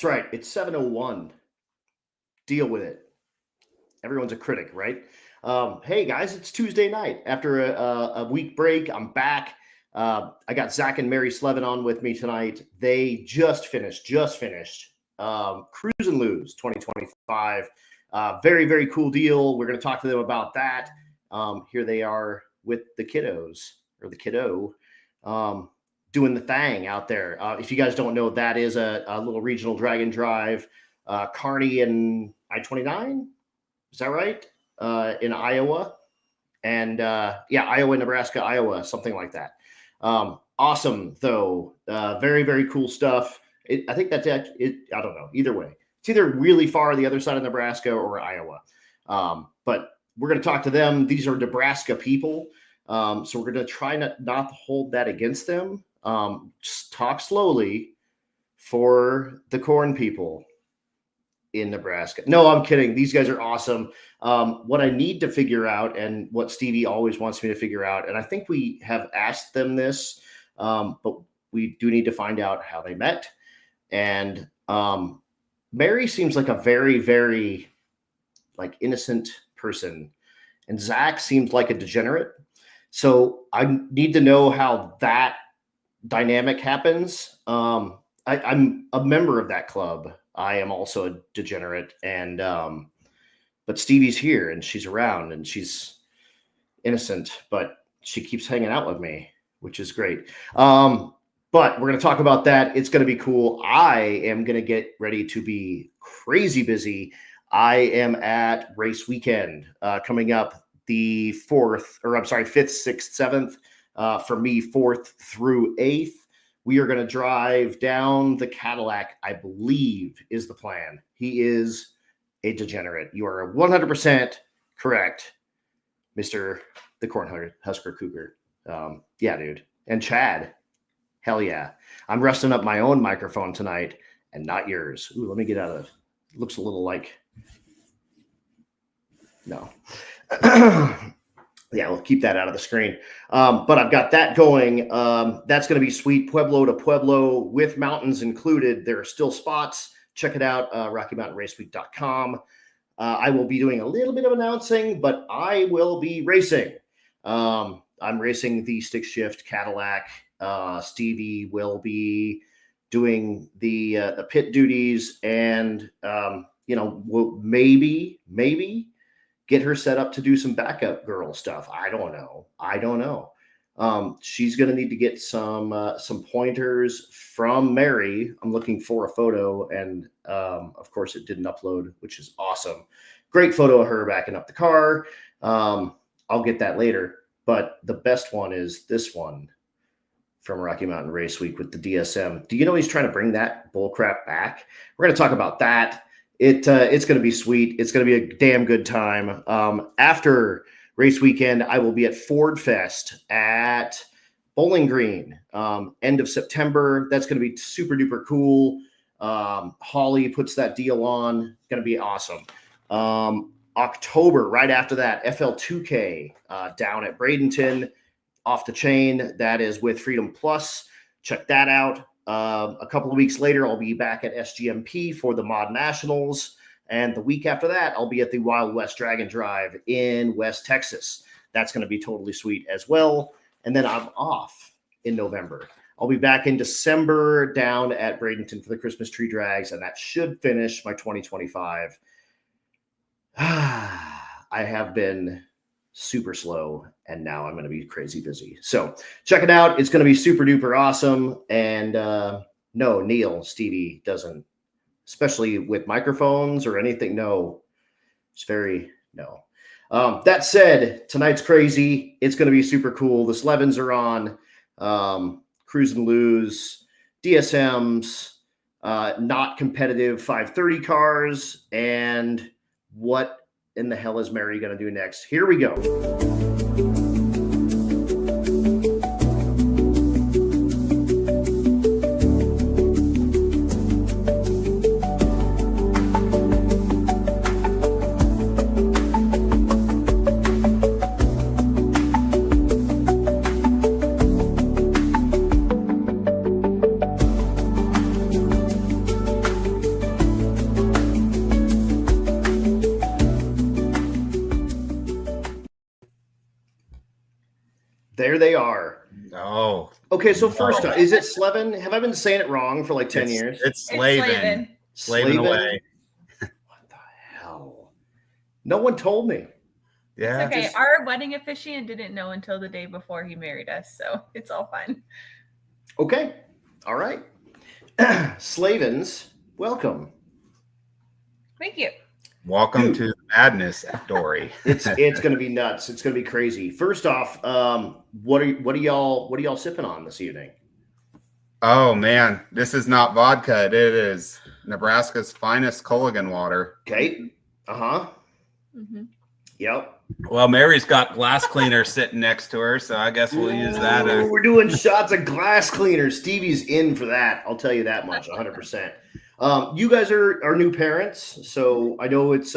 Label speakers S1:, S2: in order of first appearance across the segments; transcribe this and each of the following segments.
S1: That's right. It's 7:01. Deal with it. Everyone's a critic, right? Hey guys, it's Tuesday night. After a week break, I'm back. I got Zach and Mary Slevin on with me tonight. They just finished Cruise and Lose 2025. Very, very cool deal. We're going to talk to them about that. Here they are with the kiddos, or the kiddo, doing the thing out there. If you guys don't know, that is a little regional drag and drive, Kearney and I-29. Is that right? In Iowa. And Iowa, Nebraska, Iowa, something like that. Awesome, though. Very, very cool stuff. I think that's it. I don't know. Either way, it's either really far on the other side of Nebraska or Iowa. But we're going to talk to them. These are Nebraska people. So we're going to try not to hold that against them. Just talk slowly for the corn people in Nebraska. No, I'm kidding. These guys are awesome. What I need to figure out, and what Stevie always wants me to figure out, and I think we have asked them this, but we do need to find out how they met. And Mary seems like a very, very innocent person, and Zach seems like a degenerate. So I need to know how that dynamic happens. I'm a member of that club. I am also a degenerate, and but Stevie's here and she's around and she's innocent, but she keeps hanging out with me, which is great. But we're going to talk about that. It's going to be cool. I am going to get ready to be crazy busy. I am at race weekend coming up the 5th, 6th, 7th. For me, 4th through 8th. We are going to drive down the Cadillac, I believe, is the plan. He is a degenerate. You are 100% correct, Mr. the Cornhusker Cougar. Yeah, dude. And Chad, hell yeah. I'm resting up my own microphone tonight and not yours. Ooh, let me get out of it. Looks a little like... No. Yeah, we'll keep that out of the screen. But I've got that going. That's going to be sweet. Pueblo to Pueblo with mountains included. There are still spots. Check it out, RockyMountainRaceweek.com. I will be doing a little bit of announcing, but I will be racing. I'm racing the stick shift Cadillac. Stevie will be doing the pit duties, and we'll maybe get her set up to do some backup girl stuff. I don't know. She's going to need to get some pointers from Mary. I'm looking for a photo, and of course it didn't upload, which is awesome. Great photo of her backing up the car. I'll get that later, but the best one is this one from Rocky Mountain Race Week with the DSM. Do you know he's trying to bring that bullcrap back? We're going to talk about that. It's going to be sweet. It's going to be a damn good time. After race weekend, I will be at Ford Fest at Bowling Green, end of September. That's going to be super duper cool. Holly puts that deal on. Going to be awesome. October, right after that, FL2K down at Bradenton, off the chain. That is with Freedom Plus. Check that out. A couple of weeks later, I'll be back at SGMP for the Mod Nationals. And the week after that, I'll be at the Wild West Dragon Drive in West Texas. That's going to be totally sweet as well. And then I'm off in November. I'll be back in December down at Bradenton for the Christmas tree drags, and that should finish my 2025. I have been super slow, and now I'm going to be crazy busy. So check it out. It's going to be super duper awesome. And no, Neil, Stevie doesn't, especially with microphones or anything. No, it's very, no. That said, tonight's crazy. It's going to be super cool. The Slevins are on, Cruise and Lose, DSMs, not competitive 530 cars. And what in the hell is Mary going to do next? Here we go. There they are.
S2: No.
S1: Okay, so first off, is it Slevin? Have I been saying it wrong for like 10 years?
S2: It's Slevin. Slaving away.
S1: What the hell? No one told me.
S3: Yeah. It's okay. Our wedding officiant didn't know until the day before he married us, so it's all fine.
S1: Okay. All right. Slavins, welcome.
S3: Thank you.
S2: Welcome to the madness, Dory.
S1: It's going to be nuts. It's going to be crazy. First off, what are y'all sipping on this evening?
S2: Oh man, this is not vodka. It is Nebraska's finest Culligan water.
S1: Okay. Uh-huh. Mm-hmm. Yep.
S2: Well, Mary's got glass cleaner sitting next to her, so I guess we'll use that.
S1: We're doing shots of glass cleaner. Stevie's in for that. I'll tell you that much, 100%. You guys are new parents, so I know it's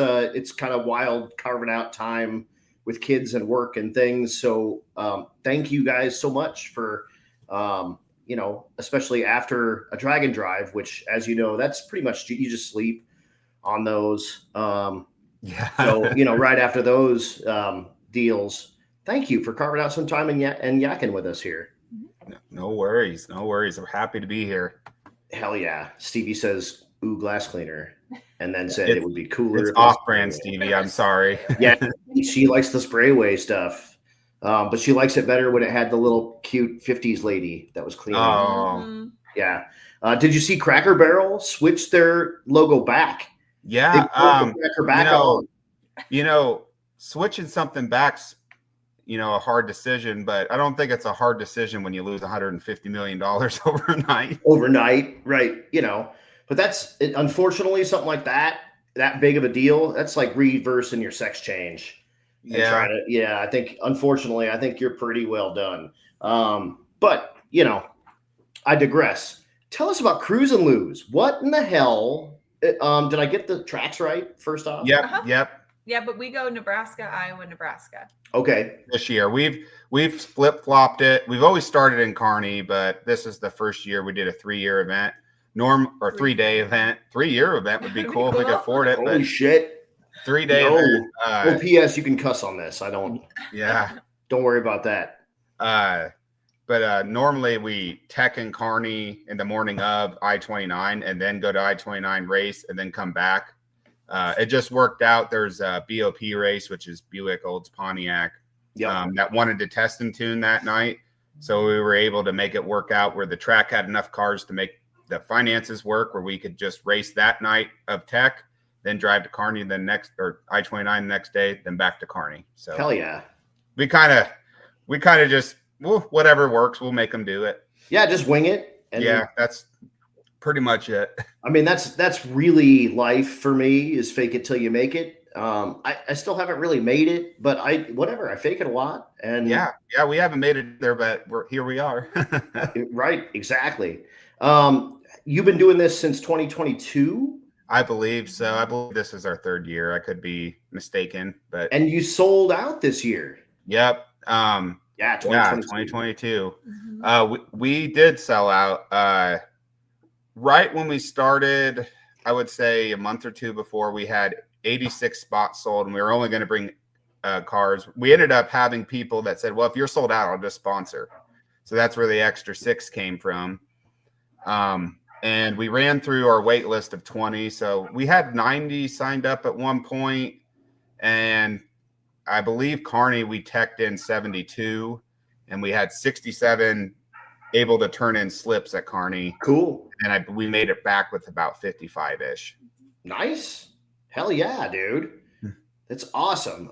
S1: kind of wild carving out time with kids and work and things. So thank you guys so much for, especially after a dragon drive, which, as you know, that's pretty much you just sleep on those.
S2: Yeah.
S1: So right after those deals, thank you for carving out some time and yakking with us here.
S2: No worries. I'm happy to be here.
S1: Hell yeah. Stevie says, ooh, glass cleaner. And then said it would be cooler.
S2: It's off-brand, Stevie. I'm sorry.
S1: Yeah, she likes the spray away stuff. But she likes it better when it had the little cute 50s lady that was cleaning.
S2: Oh.
S1: Yeah. Did you see Cracker Barrel switch their logo back?
S2: Yeah.
S1: Back
S2: switching something back's a hard decision, but I don't think it's a hard decision when you lose $150 million overnight.
S1: Right. But that's unfortunately something like that big of a deal. That's like reversing your sex change. I think unfortunately, I think you're pretty well done. But I digress. Tell us about Cruise and Lose. What in the hell? Did I get the tracks right first off?
S2: Yep.
S3: Uh-huh.
S2: Yep.
S3: Yeah, but we go Nebraska, Iowa, Nebraska.
S1: Okay.
S2: This year we've flip-flopped it. We've always started in Kearney, but this is the first year we did a 3-year event. 3-day event. 3-year event would be cool if we could afford it.
S1: Holy shit.
S2: 3-day event.
S1: P.S. You can cuss on this. I don't.
S2: Yeah.
S1: Don't worry about that.
S2: But normally we tech in Kearney in the morning of I-29 and then go to I-29 race and then come back. It just worked out. There's a BOP race, which is Buick Olds Pontiac, that wanted to test and tune that night. So we were able to make it work out where the track had enough cars to make the finances work, where we could just race that night of tech, then drive to Kearney, or I-29 the next day, then back to Kearney. So
S1: hell yeah.
S2: We kind of just, whatever works, we'll make them do it.
S1: Yeah, just wing it.
S2: That's pretty much it.
S1: I mean, that's really life for me, is fake it till you make it. I still haven't really made it, but I fake it a lot. And
S2: yeah, we haven't made it there, but here we are.
S1: Right. Exactly. You've been doing this since 2022?
S2: I believe so. I believe this is our 3rd year. I could be mistaken, but
S1: and you sold out this year.
S2: Yep. 2022. Mm-hmm. We did sell out. Right when we started, I would say a month or two before, we had 86 spots sold, and we were only going to bring cars. We ended up having people that said, well, if you're sold out, I'll just sponsor. So that's where the extra 6 came from. And we ran through our wait list of 20. So we had 90 signed up at one point. And I believe Kearney, we teched in 72, and we had 67 able to turn in slips at Kearney.
S1: Cool.
S2: And we made it back with about 55-ish.
S1: Nice. Hell yeah, dude. That's awesome.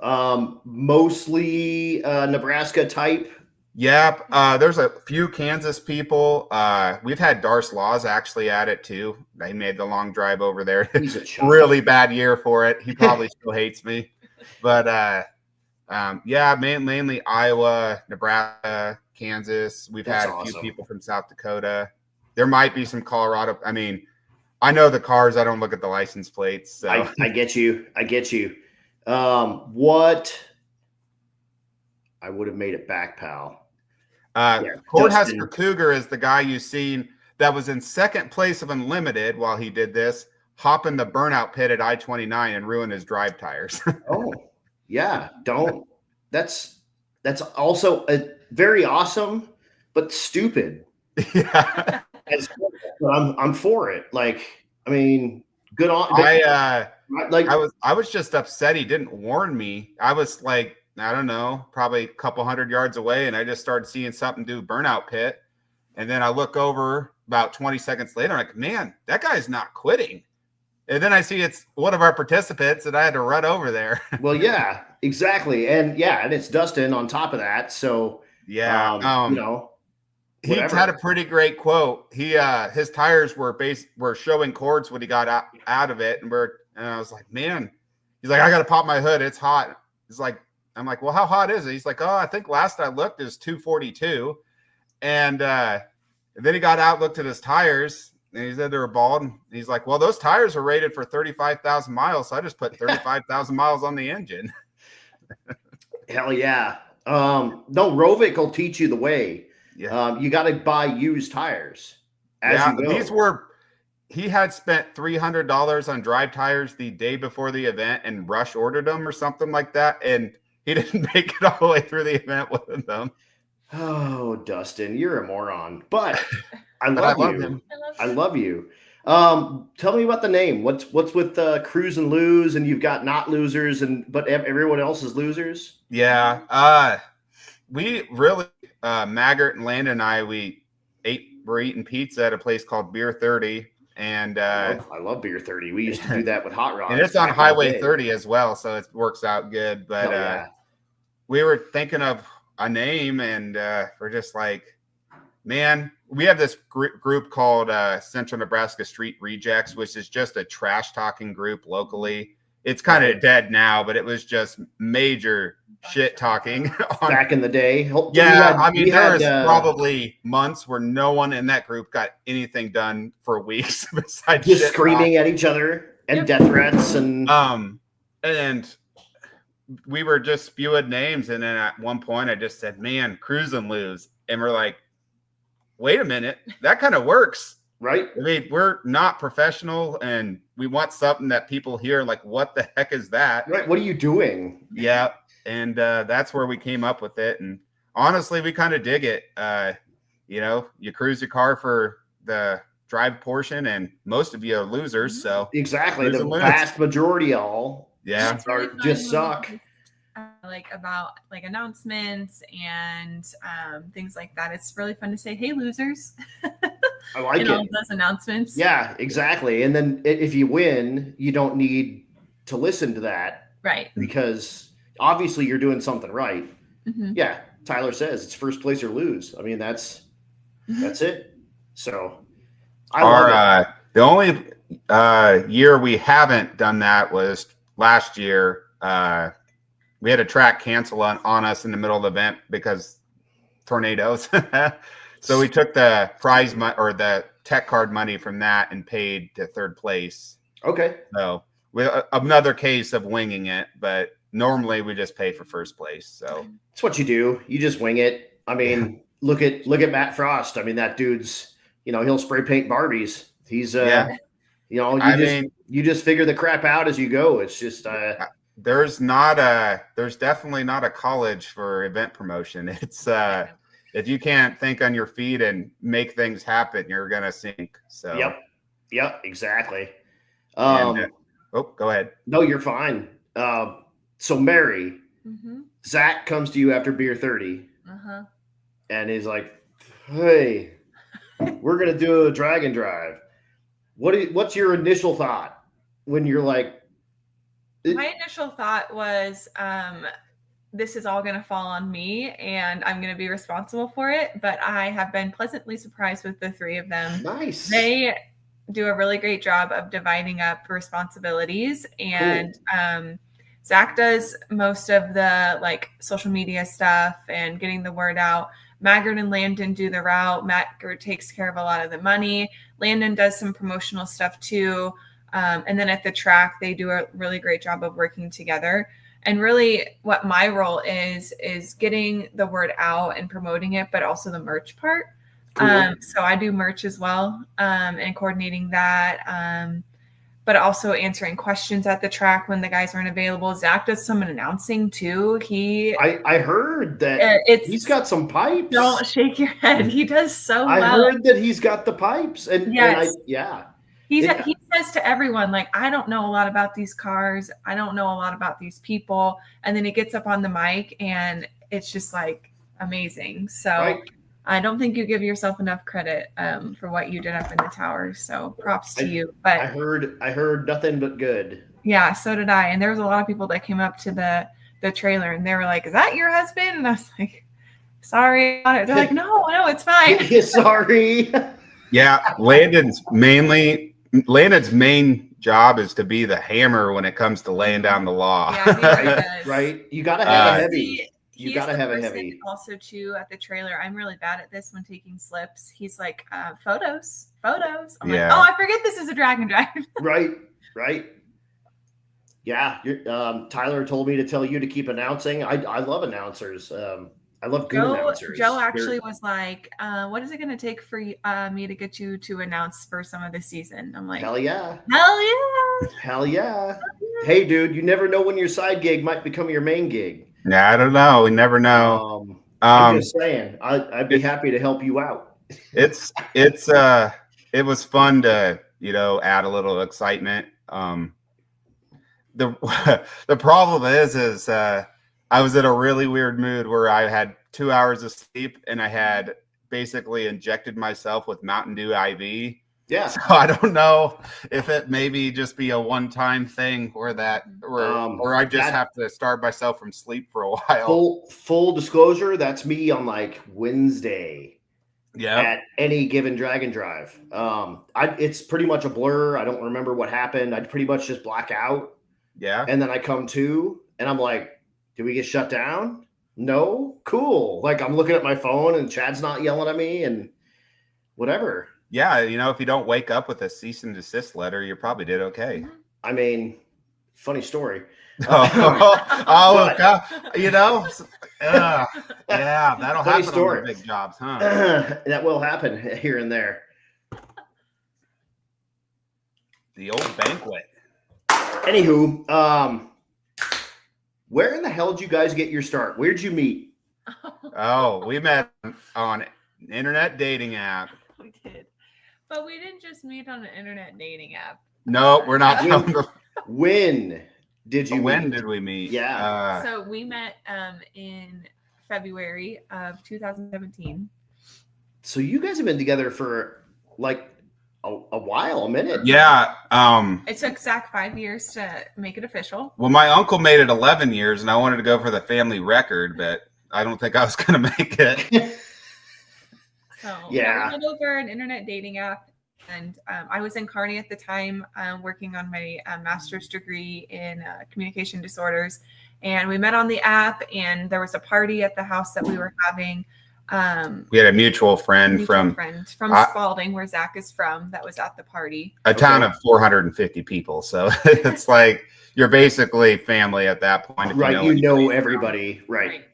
S1: Mostly Nebraska type.
S2: Yep. There's a few Kansas people. We've had Darce Laws actually at it too. He made the long drive over there.
S1: He's a chump.
S2: Really bad year for it. He probably still hates me. But mainly Iowa, Nebraska, Kansas. We've had a few people from South Dakota. There might be some Colorado. I mean, I know the cars. I don't look at the license plates. So.
S1: I get you. What? I would have made it back, pal.
S2: Cornhusker Cougar is the guy you've seen that was in 2nd place of Unlimited while he did this, hop in the burnout pit at I-29 and ruin his drive tires.
S1: Oh, yeah. Don't. That's also very awesome, but stupid.
S2: Yeah.
S1: But I'm for it. Like, I mean, good on. Like,
S2: I was just upset he didn't warn me. I was like, I don't know, probably a couple 100 yards away, and I just started seeing something do burnout pit. And then I look over about 20 seconds later, I'm like, man, that guy's not quitting. And then I see it's one of our participants, and I had to run over there.
S1: Well, yeah, exactly. And it's Dustin on top of that. So
S2: Yeah.
S1: you know,
S2: he
S1: whatever.
S2: had a pretty great quote. He his tires were showing cords when he got out of it, and I was like, man, he's like, I gotta pop my hood, it's hot. He's like, I'm like, well, how hot is it? He's like, oh, I think last I looked is 242. And then he got out, looked at his tires, and he said they were bald. And he's like, well, those tires are rated for 35,000 miles, so I just put 35,000 miles on the engine.
S1: Hell yeah. No, Rovic will teach you the way.
S2: Yeah.
S1: You got to buy used tires as you go.
S2: He had spent $300 on drive tires the day before the event and rush ordered them or something like that. And he didn't make it all the way through the event with them.
S1: Oh, Dustin, you're a moron. But I love you.
S2: Him.
S1: I love you. Tell me about the name. What's with cruise and lose, and you've got not losers, but everyone else is losers?
S2: Yeah. We really Maggart and Landon and I we're eating pizza at a place called Beer 30. And
S1: I love Beer 30. We used to do that with Hot Rods.
S2: And it's on Highway 30 as well, so it works out good. But we were thinking of a name, and we're just like, man, we have this group called Central Nebraska Street Rejects, which is just a trash talking group locally. It's kind of dead now, but it was just major shit talking
S1: back in the day.
S2: Yeah, there was probably months where no one in that group got anything done for weeks besides
S1: just screaming at each other and death threats and
S2: we were just spewing names, and then at one point I just said, man, cruise and lose. And we're like, wait a minute, that kind of works.
S1: Right.
S2: I mean, we're not professional, and we want something that people hear like, what the heck is that?
S1: Right. What are you doing?
S2: Yeah. And that's where we came up with it. And honestly, we kind of dig it. You cruise your car for the drive portion, and most of you are losers. So
S1: exactly, the vast majority all just suck.
S3: About announcements and things like that. It's really fun to say, hey, losers.
S1: I like it.
S3: All those announcements.
S1: Yeah, exactly. And then if you win, you don't need to listen to that.
S3: Right.
S1: Because obviously you're doing something right.
S3: Mm-hmm.
S1: Yeah. Tyler says it's first place or lose. I mean, that's it. So I love it.
S2: The only year we haven't done that was last year. We had a track cancel on us in the middle of the event because tornadoes. So we took the prize or the tech card money from that and paid to third place.
S1: Okay.
S2: So another case of winging it, but normally we just pay for first place. So
S1: it's what you do. You just wing it. I mean, look at Matt Frost. I mean, that dude's, he'll spray paint Barbies. He's you just figure the crap out as you go. It's just
S2: there's definitely not a college for event promotion. It's if you can't think on your feet and make things happen, you're gonna sink. So
S1: yep, exactly.
S2: Go ahead.
S1: No, you're fine. So Mary, Zach comes to you after Beer 30, and he's like, "Hey, we're gonna do a drag and drive." What's your initial thought when you're like?
S3: My initial thought was, this is all going to fall on me and I'm going to be responsible for it. But I have been pleasantly surprised with the three of them.
S1: Nice.
S3: They do a really great job of dividing up responsibilities. And Zach does most of the social media stuff and getting the word out. Maggart and Landon do the route. Maggart takes care of a lot of the money. Landon does some promotional stuff too. And then at the track, they do a really great job of working together. And really what my role is getting the word out and promoting it, but also the merch part. Cool. So I do merch as well, and coordinating that. but also answering questions at the track when the guys aren't available. Zach does some announcing too.
S1: I heard that he's got some pipes.
S3: Don't shake your head. He does so well.
S1: I heard that he's got the pipes, and
S3: He says to everyone, like, I don't know a lot about these cars. I don't know a lot about these people. And then he gets up on the mic and it's just like amazing. So I don't think you give yourself enough credit for what you did up in the tower. So props to you. But
S1: I heard nothing but good.
S3: Yeah, so did I. And there was a lot of people that came up to the trailer and they were like, is that your husband? And I was like, sorry. They're like, no, it's fine.
S1: Sorry.
S2: Yeah, Landon's main job is to be the hammer when it comes to laying down the law.
S3: Yeah, he really does.
S1: Right? You got to have a heavy. You got to have a heavy.
S3: Also, too, at the trailer, I'm really bad at this when taking slips. He's like, photos. I'm like, oh, I forget this is a drag and drive.
S1: Right. Yeah, Tyler told me to tell you to keep announcing. I love announcers. I love good announcers.
S3: Joe actually was like, what is it going to take for me to get you to announce for some of the season? I'm like,
S1: hell yeah.
S3: Hell yeah.
S1: Hey, dude, you never know when your side gig might become your main gig.
S2: Yeah, I don't know. We never know.
S1: I'm just saying, I'd be happy to help you out.
S2: It was fun to, add a little excitement. The problem is I was in a really weird mood where I had 2 hours of sleep and I had basically injected myself with Mountain Dew IV.
S1: Yeah.
S2: So I don't know if it maybe just be a one-time thing or I just have to starve myself from sleep for a while.
S1: Full disclosure, that's me on like Wednesday.
S2: Yeah.
S1: At any given drag and drive. It's pretty much a blur. I don't remember what happened. I'd pretty much just black out.
S2: Yeah.
S1: And then I come to and I'm like, did we get shut down? No? Cool. Like I'm looking at my phone and Chad's not yelling at me and whatever.
S2: Yeah, if you don't wake up with a cease and desist letter, you probably did okay.
S1: I mean, funny story.
S2: God. Yeah, that'll happen on the big jobs, huh?
S1: That will happen here and there.
S2: The old banquet.
S1: Anywho, where in the hell did you guys get your start? Where'd you meet?
S2: Oh, we met on an internet dating app.
S3: We did. But we didn't just meet on an internet dating app.
S2: No, we're not.
S1: When did you meet?
S2: When did we meet?
S1: Yeah.
S3: So we met in February of 2017.
S1: So you guys have been together for like a while, a minute.
S2: Yeah.
S3: It took Zach 5 years to make it official.
S2: Well, my uncle made it 11 years, and I wanted to go for the family record, but I don't think I was going to make it.
S3: So yeah, we went over an internet dating app, and I was in Kearney at the time, working on my master's degree in communication disorders. And we met on the app, and there was a party at the house that we were having.
S2: We had a mutual friend from
S3: Spalding, where Zach is from, that was at the party.
S2: A town of 450 people. So it's like you're basically family at that point.
S1: Right. You know everybody. Right.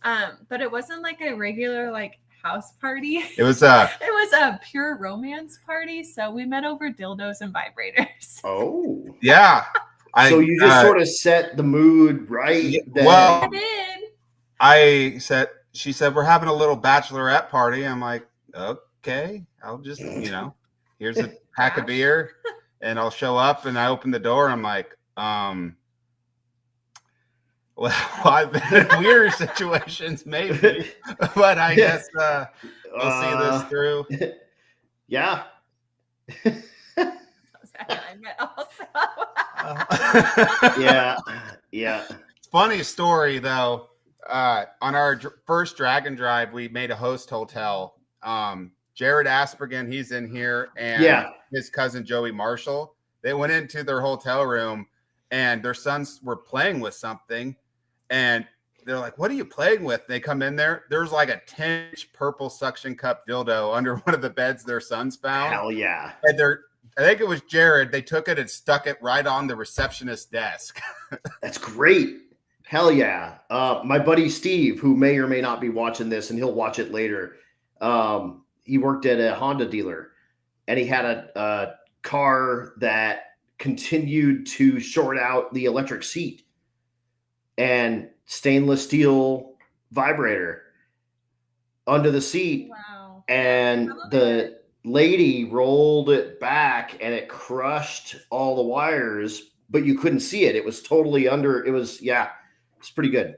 S3: But it wasn't like a regular house party.
S2: It was a
S3: pure romance party. So we met over dildos and vibrators.
S1: Oh.
S2: Yeah.
S1: So you just sort of set the mood, right?
S2: Well,
S3: I
S2: did. She said, we're having a little bachelorette party. I'm like, okay, I'll just, here's a pack of beer and I'll show up. And I open the door. I'm like, well, I've been in weird situations maybe, but I guess we'll see this through.
S1: Yeah.
S3: I met also.
S1: Yeah.
S2: Funny story though. On our first drag and drive, we made a host hotel. Jared Aspergen, he's in here, and his cousin Joey Marshall. They went into their hotel room, and their sons were playing with something, and they're like, "What are you playing with?" They come in there. There's like a 10-inch purple suction cup dildo under one of the beds their sons found.
S1: Hell yeah!
S2: And I think it was Jared. They took it and stuck it right on the receptionist's desk.
S1: That's great. Hell yeah. My buddy Steve, who may or may not be watching this, and he'll watch it later. He worked at a Honda dealer, and he had a car that continued to short out the electric seat and stainless steel vibrator under the seat.
S3: Wow.
S1: And the lady rolled it back and it crushed all the wires, but you couldn't see it. It was totally under. It was, it's pretty good.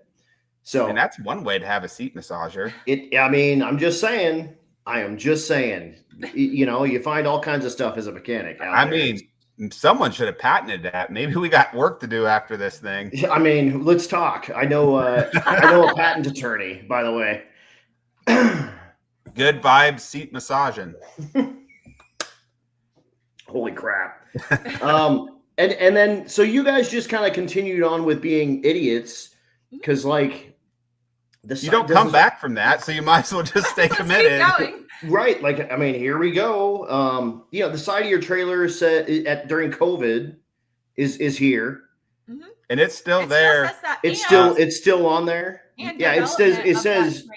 S1: So,
S2: and that's one way to have a seat massager.
S1: I mean, I'm just saying. I am just saying. You know, you find all kinds of stuff as a mechanic out there.
S2: I mean, someone should have patented that. Maybe we got work to do after this thing.
S1: I mean, let's talk. I know a patent attorney, by the way.
S2: Good vibes, seat massaging.
S1: Holy crap. And then so you guys just kind of continued on with being idiots because like
S2: you don't come back from that, so you might as well just stay committed.
S1: Right. Like, I mean, here we go. You know, the side of your trailer said during COVID is here.
S3: Mm-hmm.
S2: And it's still there.
S1: It's still on there. Yeah, it says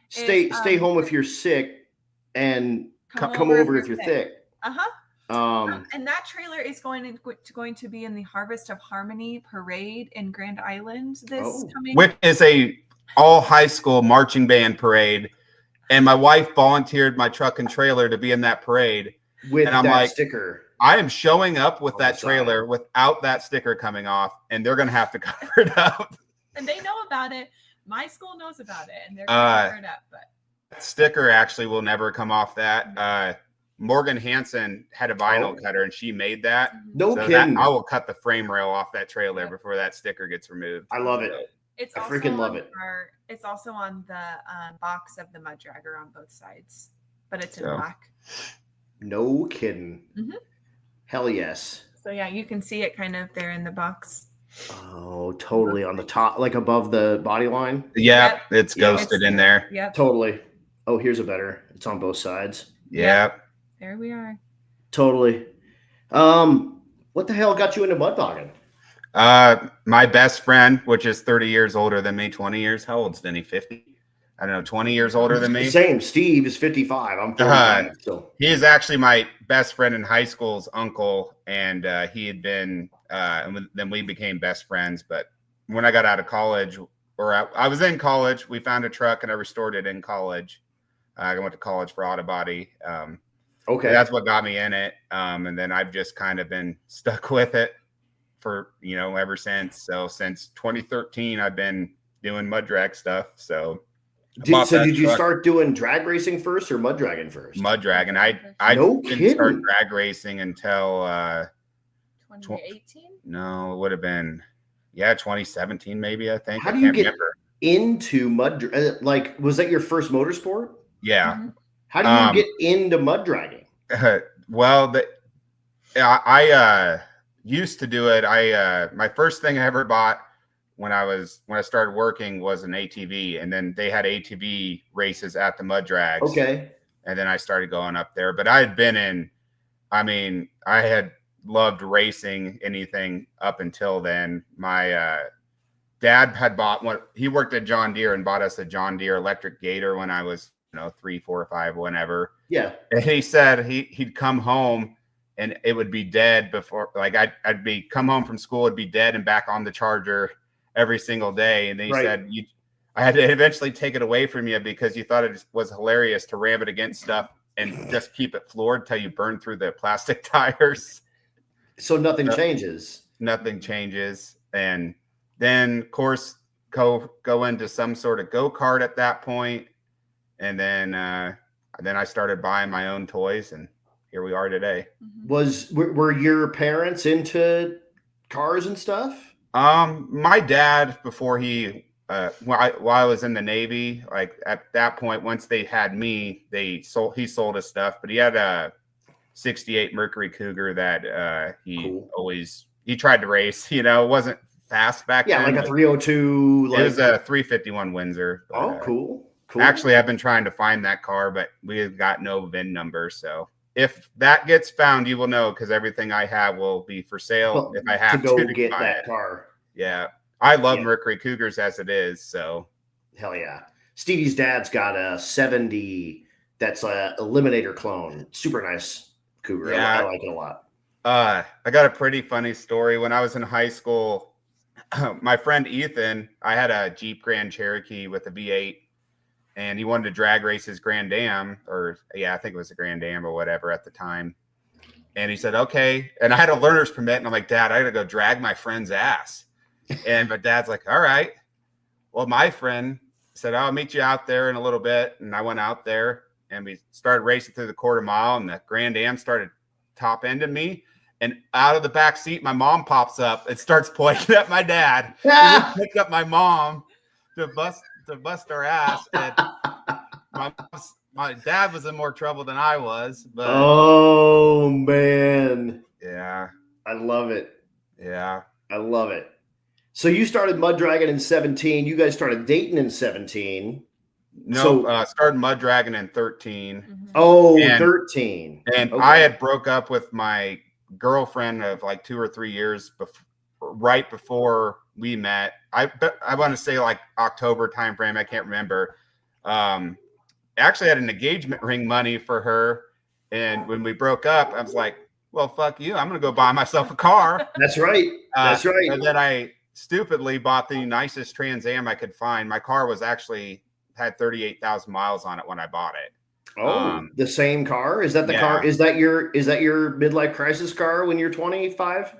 S1: stay home if you're sick and come over if you're thick.
S3: And that trailer is going to be in the Harvest of Harmony parade in Grand Island coming,
S2: which is a all high school marching band parade. And my wife volunteered my truck and trailer to be in that parade.
S1: With
S2: and I'm
S1: that
S2: like,
S1: sticker.
S2: I am showing up with that trailer without that sticker coming off, and they're going to have to cover it up.
S3: And they know about it. My school knows about it, and they're going to cover it up. But
S2: that sticker actually will never come off that. Morgan Hansen had a vinyl cutter, and she made that.
S1: No kidding.
S2: I will cut the frame rail off that trailer before that sticker gets removed.
S1: I love it. I freaking love it.
S3: It's also on the box of the mud dragger on both sides, but it's in black.
S1: No kidding.
S3: Mm-hmm.
S1: Hell yes.
S3: So yeah, you can see it kind of there in the box.
S1: Oh, totally on the top, like above the body line.
S2: Yeah, it's ghosted in there.
S3: Yep.
S1: Totally. Oh, here's a better. It's on both sides.
S2: Yep.
S3: There we are.
S1: Totally. What the hell got you into mud bogging?
S2: My best friend, which is 30 years older than me, 20 years. How old is Denny? 50? I don't know, 20 years older than me.
S1: Same. Steve is 55. I'm 45. So
S2: he is actually my best friend in high school's uncle, and he had been. And then we became best friends. But when I got out of college, I was in college, we found a truck and I restored it in college. I went to college for auto body.
S1: Okay,
S2: that's what got me in it. And then I've just kind of been stuck with it for ever since. So since 2013, I've been doing mud drag stuff. So.
S1: Did you start doing drag racing first or mud dragging first?
S2: Mud dragging. I didn't start drag racing until
S3: 2018.
S2: No, it would have been 2017 maybe. I think.
S1: How do you get into mud? Like, was that your first motorsport?
S2: Yeah.
S3: Mm-hmm.
S1: How do you get into mud dragging?
S2: Well, I used to do it. My first thing I ever bought when I started working was an ATV, and then they had ATV races at the mud drags.
S1: Okay.
S2: And then I started going up there, but I had loved racing anything up until then. My dad had bought one. He worked at John Deere and bought us a John Deere electric Gator when I was 3, 4, 5, whenever.
S1: Yeah.
S2: And he said he'd come home and it would be dead before, like I'd be come home from school, it'd be dead and back on the charger every single day. And then he said I had to eventually take it away from you because you thought it was hilarious to ram it against stuff and just keep it floored till you burn through the plastic tires.
S1: So nothing changes.
S2: Nothing changes. And then of course go into some sort of go-kart at that point. And then I started buying my own toys, and here we are today.
S1: Were your parents into cars and stuff?
S2: My dad, before he while I was in the Navy, like at that point, once they had me, he sold his stuff, but he had a 68 Mercury Cougar that he tried to race. It wasn't fast back then.
S1: Yeah, like a 302.
S2: It was a 351 Windsor.
S1: But, cool.
S2: Actually, I've been trying to find that car, but we've got no VIN number. So if that gets found, you will know, because everything I have will be for sale if I have to
S1: go get that car.
S2: Yeah. I love Mercury Cougars as it is. So
S1: hell yeah. Stevie's dad's got a 70 that's a Eliminator clone. Super nice Cougar. Yeah. I like it a lot.
S2: I got a pretty funny story. When I was in high school, my friend Ethan, I had a Jeep Grand Cherokee with a V8, and he wanted to drag race his Grand Am, I think it was a Grand Am or whatever at the time. And he said, okay. And I had a learner's permit, and I'm like, Dad, I got to go drag my friend's ass. But Dad's like, all right. Well, my friend said, I'll meet you out there in a little bit. And I went out there, and we started racing through the quarter mile, and the Grand Am started top ending me. And out of the back seat, my mom pops up and starts pointing at my dad. He picked up my mom to bust our ass. And my dad was in more trouble than I was. But
S1: oh man,
S2: yeah,
S1: I love it.
S2: Yeah,
S1: I love it. So you started mud dragging in 17. You guys started dating in 17.
S2: No, started mud dragging in 13.
S3: Mm-hmm.
S1: Oh, 13.
S2: And
S1: okay.
S2: I had broke up with my girlfriend of like 2 or 3 years right before we met. I want to say like October timeframe. I can't remember. Actually had an engagement ring money for her. And when we broke up, I was like, well, fuck you. I'm going to go buy myself a car.
S1: That's right. That's right.
S2: And then I stupidly bought the nicest Trans Am I could find. My car was actually had 38,000 miles on it when I bought it.
S1: Oh, the same car? Is that the car? Is that your midlife crisis car when you're 25?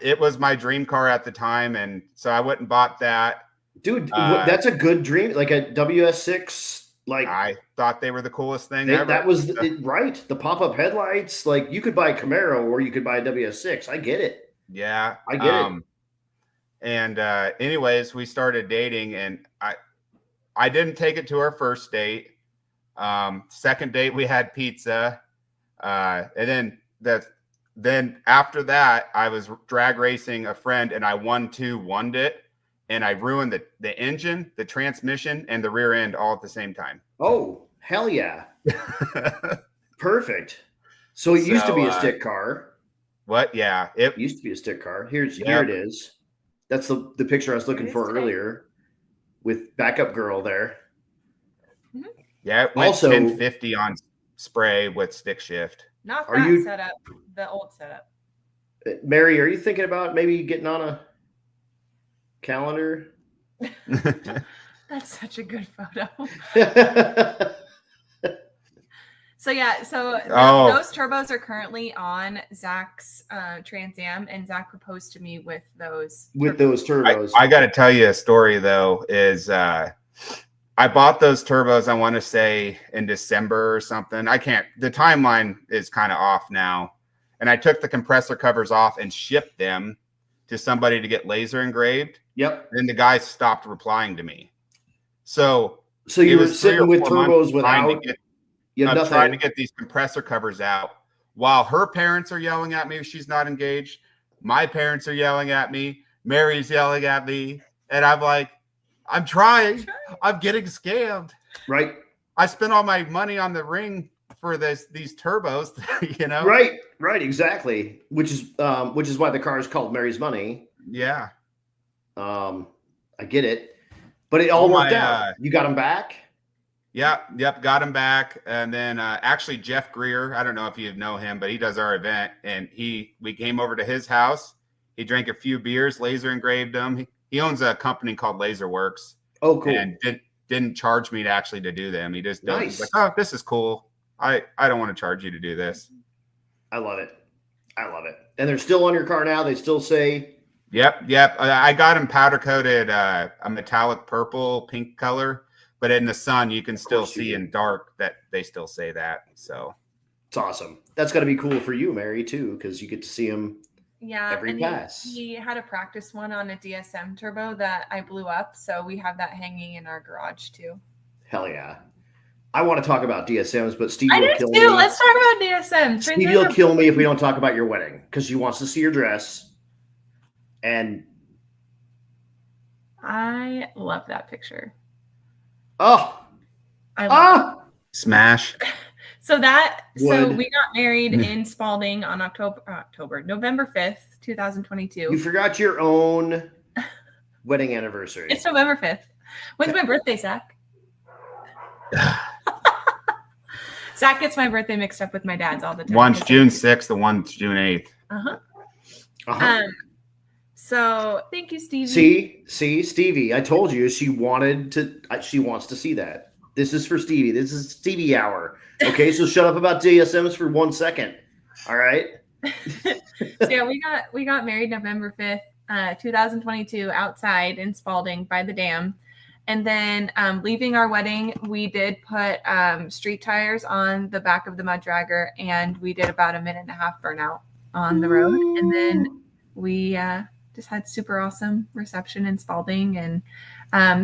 S2: It was my dream car at the time, and so I went and bought that.
S1: Dude, that's a good dream. Like a WS6. Like
S2: I thought they were the coolest thing ever.
S1: That was right. The pop-up headlights. Like you could buy a Camaro or you could buy a WS6. I get it.
S2: Yeah,
S1: I get it.
S2: And anyways, we started dating, and I didn't take it to our first date. Second date we had pizza, and then after that I was drag racing a friend, and I won it, and I ruined the engine, the transmission, and the rear end all at the same time.
S1: Oh, hell yeah. Perfect. So it used to be a stick car.
S2: What? Yeah,
S1: it used to be a stick car. Here it is. That's the picture I was looking for earlier with backup girl there.
S2: Yeah, it went also 1050 on spray with stick shift.
S3: Not that setup, the old setup.
S1: Mary, are you thinking about maybe getting on a calendar?
S3: That's such a good photo. So those turbos are currently on Zach's Trans Am, and Zach proposed to me with those
S1: turbos.
S2: I got to tell you a story though. Is I bought those turbos, I want to say in December or something. The timeline is kind of off now. And I took the compressor covers off and shipped them to somebody to get laser engraved.
S1: Yep.
S2: Then the guy stopped replying to me. So
S1: you were sitting with turbos without
S2: trying to get these compressor covers out while her parents are yelling at me. She's not engaged. My parents are yelling at me. Mary's yelling at me. And I'm like, I'm trying. I'm getting scammed.
S1: Right.
S2: I spent all my money on the ring for these turbos, you know?
S1: Right, exactly. Which is why the car is called Mary's Money.
S2: Yeah.
S1: I get it. But it all worked out. You got him back?
S2: Yep, got him back. And then actually Jeff Greer, I don't know if you know him, but he does our event, and we came over to his house. He drank a few beers, laser engraved them. He owns a company called Laserworks.
S1: Oh, cool.
S2: And didn't charge me to do them. He just does.
S1: Nice.
S2: He's like, oh, this is cool. I don't want to charge you to do this.
S1: I love it. And they're still on your car now. They still say.
S2: Yep. I got them powder coated a metallic purple, pink color, but in the sun you can still see in dark that they still say that. So
S1: it's awesome. That's got to be cool for you, Mary, too, because you get to see them.
S3: Yeah,
S1: every pass.
S3: He had a practice one on a DSM turbo that I blew up, so we have that hanging in our garage too.
S1: Hell yeah! I want to talk about DSMs, but Steve
S3: will kill me. Let's talk about DSMs.
S1: Steve will kill me if we don't talk about your wedding because he wants to see your dress. And
S3: I love that picture.
S2: Smash.
S3: So we got married in Spalding on November 5th, 2022.
S1: You forgot your own wedding anniversary.
S3: It's November 5th. When's my birthday, Zach? Zach gets my birthday mixed up with my dad's all the time.
S2: One's June 6th, the one's June 8th.
S3: Uh-huh. So thank you, Stevie.
S1: See, Stevie. I told you she wants to see that. This is for Stevie. This is Stevie hour. Okay, so shut up about DSMs for 1 second. All right.
S3: So yeah, we got married November 5th, 2022, outside in Spalding by the dam. And then leaving our wedding, we did put street tires on the back of the mud dragger, and we did about a 1.5 minute burnout on the road. And then we just had super awesome reception in Spalding. And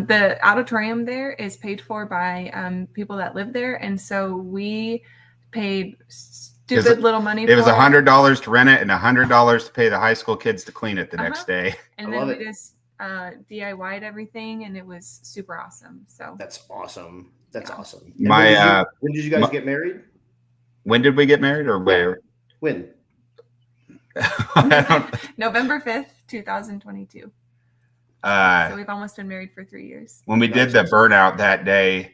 S3: the auditorium there is paid for by people that live there. And so we paid stupid little money.
S2: It was $100 to rent it and $100 to pay the high school kids to clean it the next day.
S3: And then we just DIY'd everything, and it was super awesome. So
S1: that's awesome. That's awesome. When did you guys get married?
S2: When did we get married, or where?
S1: When?
S3: November 5th, 2022. So we've almost been married for 3 years.
S2: When we did the burnout that day,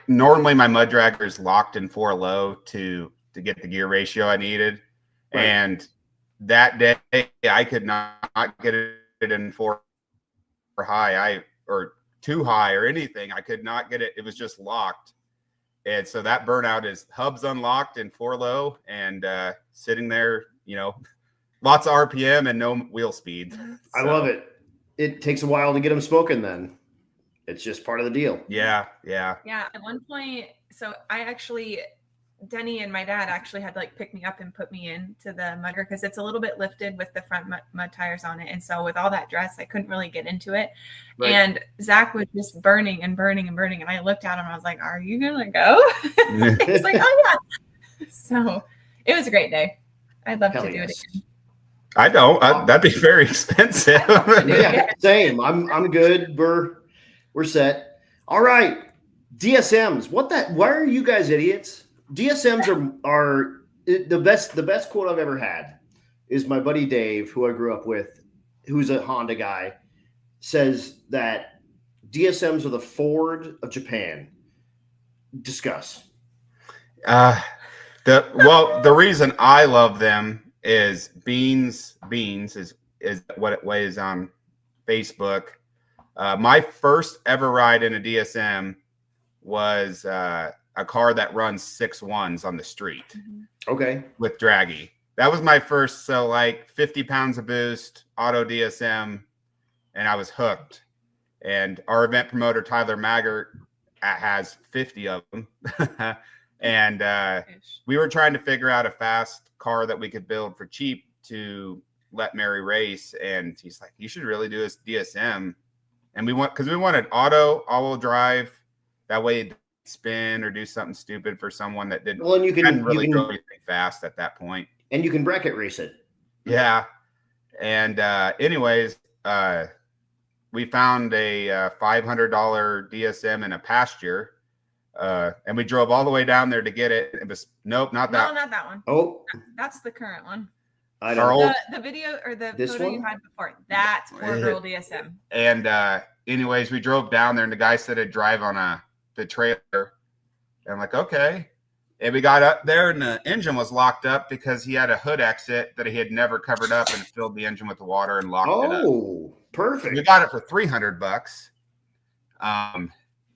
S2: normally my mud dragger is locked in 4 low to get the gear ratio I needed. Right. And that day I could not get it in 4 high or too high or anything. I could not get it. It was just locked. And so that burnout is hubs unlocked in 4 low and sitting there, lots of RPM and no wheel speed.
S1: I love it. It takes a while to get them smoking then. It's just part of the deal.
S2: Yeah.
S3: Yeah. At one point, so Denny and my dad actually had to pick me up and put me into the mudder because it's a little bit lifted with the front mud tires on it. And so with all that dress, I couldn't really get into it. Right. And Zach was just burning and burning and burning. And I looked at him and I was like, "Are you going to go?" He's like, "Oh yeah." So it was a great day. I'd love to do it again.
S2: I don't. That'd be very expensive.
S1: Yeah, same. I'm good. We're set. All right. DSMs. Why are you guys idiots? DSMs are the best quote I've ever had is my buddy Dave, who I grew up with, who's a Honda guy, says that DSMs are the Ford of Japan. Discuss.
S2: The reason I love them is Beans is what it weighs on Facebook. My first ever ride in a DSM was a car that runs 6.1s on the street.
S1: Okay. With
S2: draggy. That was my first. So 50 pounds of boost, auto DSM, and I was hooked. And our event promoter, Tyler Maggart, has 50 of them. And we were trying to figure out a fast car that we could build for cheap to let Mary race. And he's like, "You should really do this DSM." And we wanted auto, all-wheel drive. That way it'd spin or do something stupid for someone that didn't.
S1: Well, and you can
S2: really go anything fast at that point.
S1: And you can bracket race it.
S2: Yeah. And anyways, we found a $500 DSM in a pasture. And we drove all the way down there to get it. It was not that
S3: one.
S1: Oh,
S3: that's the current one.
S1: I don't.
S3: The video or the photo you had before. That's poor girl DSM.
S2: And anyways, we drove down there, and the guy said to drive on the trailer. And I'm like, okay. And we got up there, and the engine was locked up because he had a hood exit that he had never covered up and filled the engine with the water and locked it up.
S1: Oh, perfect.
S2: We got it for $300. And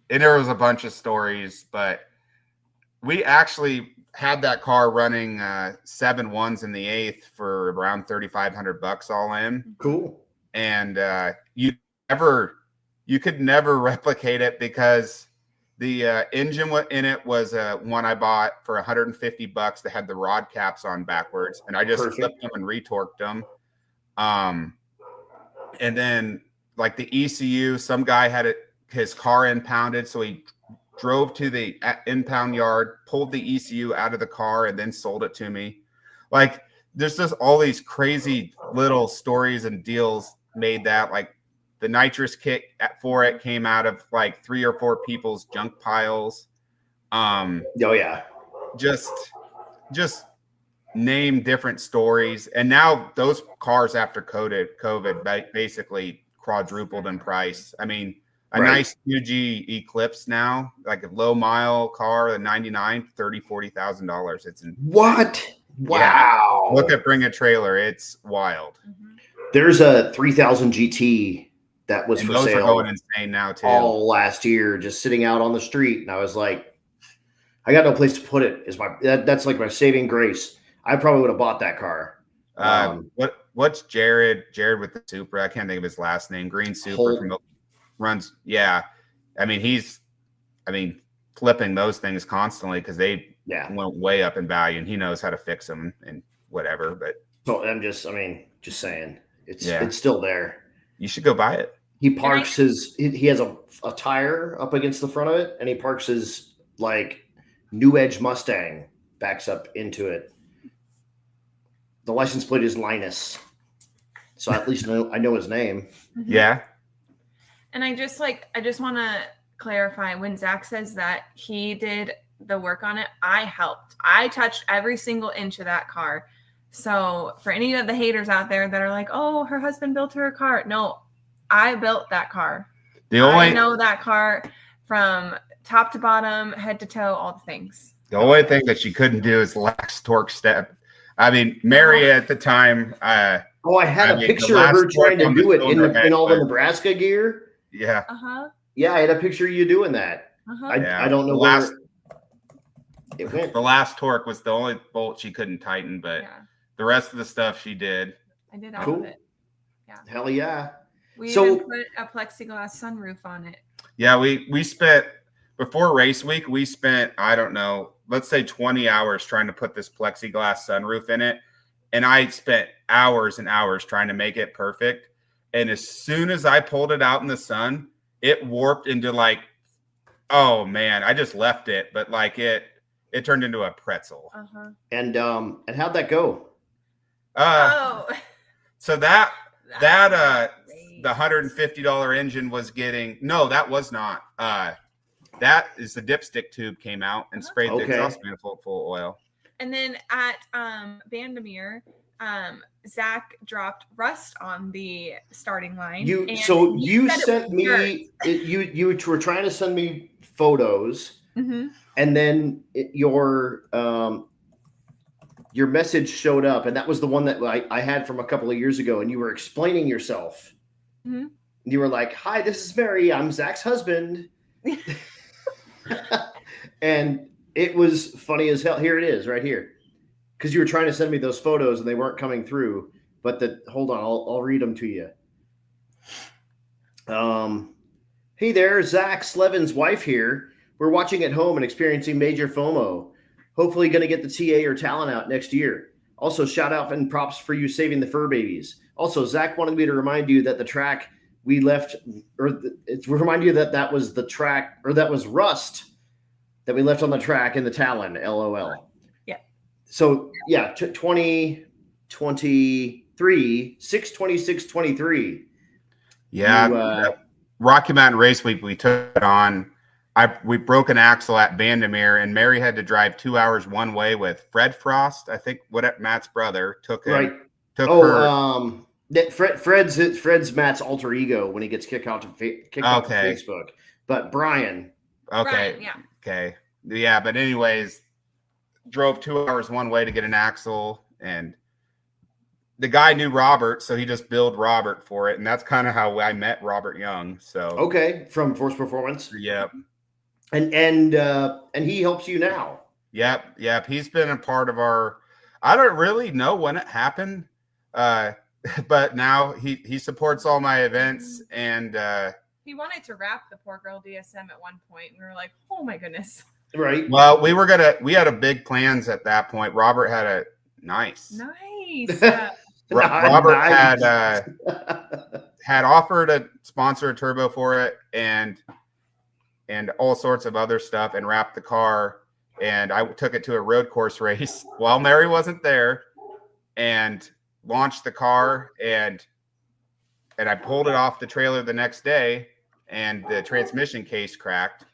S2: there was a bunch of stories, but we actually had that car running 7.1s in the 8th for around $3,500 all in.
S1: Cool.
S2: And you could never replicate it because the engine in it was one I bought for $150 that had the rod caps on backwards, and I just flipped them and retorqued them. And then the ECU, some guy had his car impounded, so he drove to the impound yard, pulled the ECU out of the car, and then sold it to me. There's just all these crazy little stories and deals made that. The nitrous kit for it came out of 3 or 4 people's junk piles.
S1: Oh yeah.
S2: Just name different stories. And now those cars after COVID basically quadrupled in price. I mean, a nice 2G Eclipse now, like a low mile car, a 99, $30,000-$40,000. It's
S1: what? Wow.
S2: Yeah. Look at Bring a Trailer. It's wild.
S1: There's a 3000 GT that was for
S2: those
S1: sale.
S2: Are going insane now too.
S1: All last year, just sitting out on the street, and I was like, I got no place to put it. That's like my saving grace. I probably would have bought that car.
S2: What's Jared with the Supra? I can't think of his last name. Green Supra runs. Yeah, I mean, flipping those things constantly because they went way up in value, and he knows how to fix them and whatever. But
S1: so I'm just saying, it's still there.
S2: You should go buy it.
S1: He parks he has a tire up against the front of it, and he parks his like New Edge Mustang, backs up into it. The license plate is Linus, so at least I know his name.
S2: Yeah.
S3: And I just want to clarify, when Zach says that he did the work on it, I helped. I touched every single inch of that car. So for any of the haters out there that are like, "Oh, her husband built her a car," no, I built that car. I know that car from top to bottom, head to toe, all the things.
S2: The only thing that she couldn't do is lax torque step. I mean, Mary at the time.
S1: I had a picture of her trying to do it in all the Nebraska gear.
S2: Yeah.
S1: Yeah, I had a picture of you doing that. I don't know where it went.
S2: The last torque was the only bolt she couldn't tighten, but the rest of the stuff she did.
S3: I did all of it. Yeah.
S1: Hell yeah.
S3: We even put a plexiglass sunroof on it.
S2: Yeah, we spent before race week. We spent, I don't know, let's say 20 hours trying to put this plexiglass sunroof in it, and I spent hours and hours trying to make it perfect. And as soon as I pulled it out in the sun, it warped into like, oh man, I just left it, but like it turned into a pretzel.
S1: And how'd that go?
S2: So that the $150 engine was getting, no, that was not. That is the dipstick tube came out and sprayed the exhaust manifold full of oil.
S3: And then at Vandermeer, Zach dropped rust on the starting line. You
S1: sent me you were trying to send me photos, and then your message showed up, and that was the one that I had from a couple of years ago, and you were explaining yourself. You were like, "Hi, this is Mary. I'm Zach's husband." And it was funny as hell. Here it is, right here. Because you were trying to send me those photos and they weren't coming through. But hold on, I'll read them to you. Hey there, Zach, Slevin's wife here. We're watching at home and experiencing major FOMO. Hopefully going to get the TA or Talon out next year. Also, shout out and props for you saving the fur babies. Also, Zach wanted me to remind you that the track we left, remind you that was the track, or that was rust that we left on the track in the Talon, LOL.
S3: Yeah.
S1: So, 2023, 6/26/23.
S2: Yeah. Rocky Mountain Race Week, we took it on. We broke an axle at Vandermeer, and Mary had to drive 2 hours one way with Fred Frost, I think, Matt's brother, took her. Fred's
S1: Matt's alter ego when he gets kicked out to Facebook. But Brian.
S2: Okay.
S3: Brian,
S2: Okay. Yeah, but anyways, drove 2 hours one way to get an axle, and the guy knew Robert, so he just billed Robert for it, and that's kind of how I met Robert Young. So
S1: from Force Performance.
S2: Yep.
S1: And he helps you now.
S2: Yep. He's been a part of our. I don't really know when it happened, but now he supports all my events, and
S3: he wanted to wrap the Poor Girl DSM at one point. We were like, oh my goodness.
S1: Right.
S2: Well, we had a big plans at that point. Robert had a nice. Robert had offered to sponsor a turbo for it and all sorts of other stuff, and wrapped the car. And I took it to a road course race while Mary wasn't there, and launched the car, and I pulled it off the trailer the next day, and the transmission case cracked.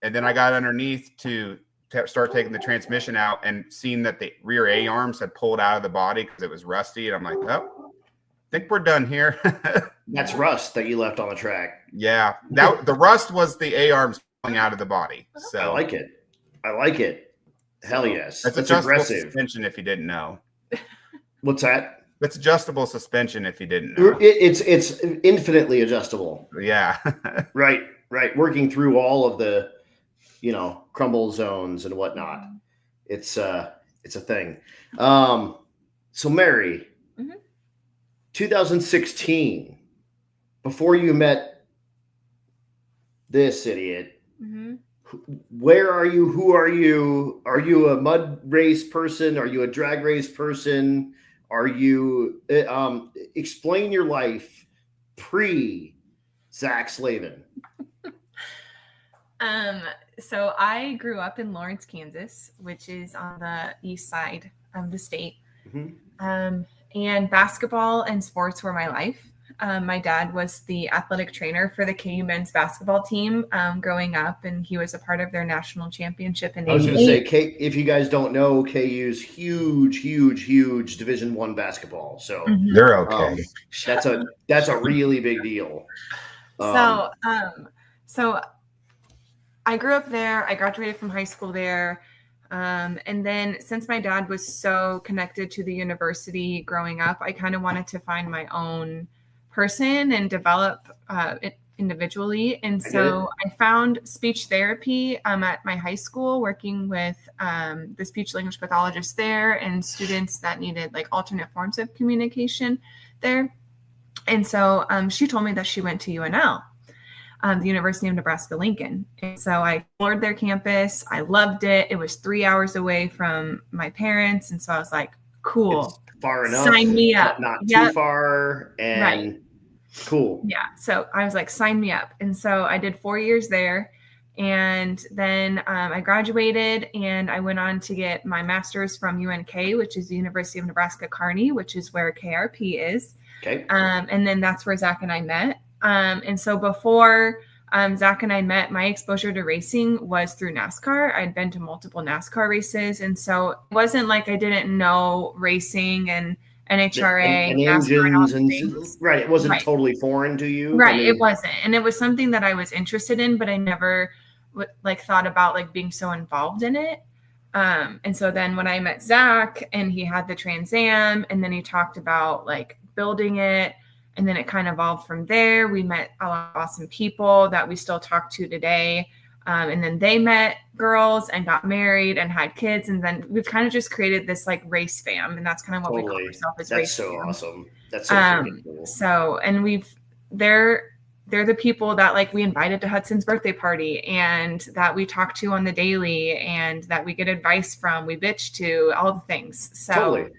S2: And then I got underneath to start taking the transmission out, and seen that the rear A-arms had pulled out of the body because it was rusty. And I'm like, oh, think we're done here.
S1: That's rust that you left on the track.
S2: Yeah, the rust was the A arms falling out of the body. So
S1: I like it. Hell yes.
S2: That's
S1: That's
S2: adjustable
S1: aggressive.
S2: suspension if you didn't know.
S1: What's that?
S2: That's adjustable suspension if you didn't know.
S1: It's infinitely adjustable.
S2: Yeah.
S1: Right. Working through all of the, crumble zones and whatnot. It's a thing. So Mary, 2016, before you met this idiot, where are you? Who are you? Are you a mud race person? Are you a drag race person? Are you explain your life pre Zach Slevin?
S3: So I grew up in Lawrence, Kansas, which is on the east side of the state. And basketball and sports were my life. My dad was the athletic trainer for the KU men's basketball team growing up, and he was a part of their national championship in '88.
S1: I was going to say, if you guys don't know, KU's huge Division I basketball. So
S2: they're okay.
S1: That's a really big deal.
S3: So I grew up there. I graduated from high school there. And then since my dad was so connected to the university growing up, I kind of wanted to find my own person and develop it individually. And so I found speech therapy at my high school, working with the speech language pathologist there and students that needed like alternate forms of communication there. And so she told me that she went to UNL. The University of Nebraska-Lincoln. And so I explored their campus. I loved it. It was 3 hours away from my parents. And so I was like, cool.
S1: It's far enough.
S3: Sign me up.
S1: Not too far. And
S3: right.
S1: Cool.
S3: Yeah. So I was like, sign me up. And so I did 4 years there. And then I graduated and I went on to get my master's from UNK, which is the University of Nebraska-Kearney, which is where KRP is.
S1: Okay.
S3: And then that's where Zach and I met. And so before Zach and I met, my exposure to racing was through NASCAR. I'd been to multiple NASCAR races. And so it wasn't like I didn't know racing and NHRA
S1: and engines and right. It wasn't totally foreign to you.
S3: Right. I mean, it wasn't. And it was something that I was interested in, but I never thought about like being so involved in it. And so then when I met Zach and he had the Trans Am and then he talked about like building it, and then it kind of evolved from there. We met a lot of awesome people that we still talk to today. And then they met girls and got married and had kids. And then we've kind of just created this like race fam. And that's kind of what we call ourselves as race fam.
S1: That's so awesome. That's so freaking cool.
S3: So, and they're the people that like we invited to Hudson's birthday party and that we talk to on the daily and that we get advice from, we bitch to, all the things. So
S1: totally.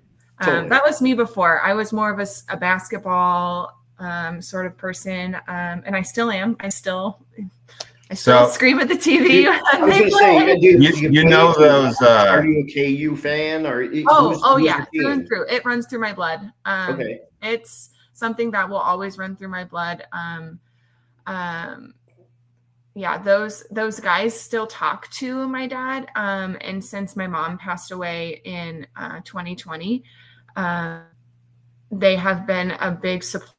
S3: That was me before. I was more of a basketball sort of person. And I still am. I still scream at the TV.
S1: I was going to say,
S2: you know those.
S1: Are you a KU fan? Or
S3: yeah, through and through. It runs through my blood.
S1: Okay.
S3: It's something that will always run through my blood. Yeah, those guys still talk to my dad. And since my mom passed away in 2020, they have been a big support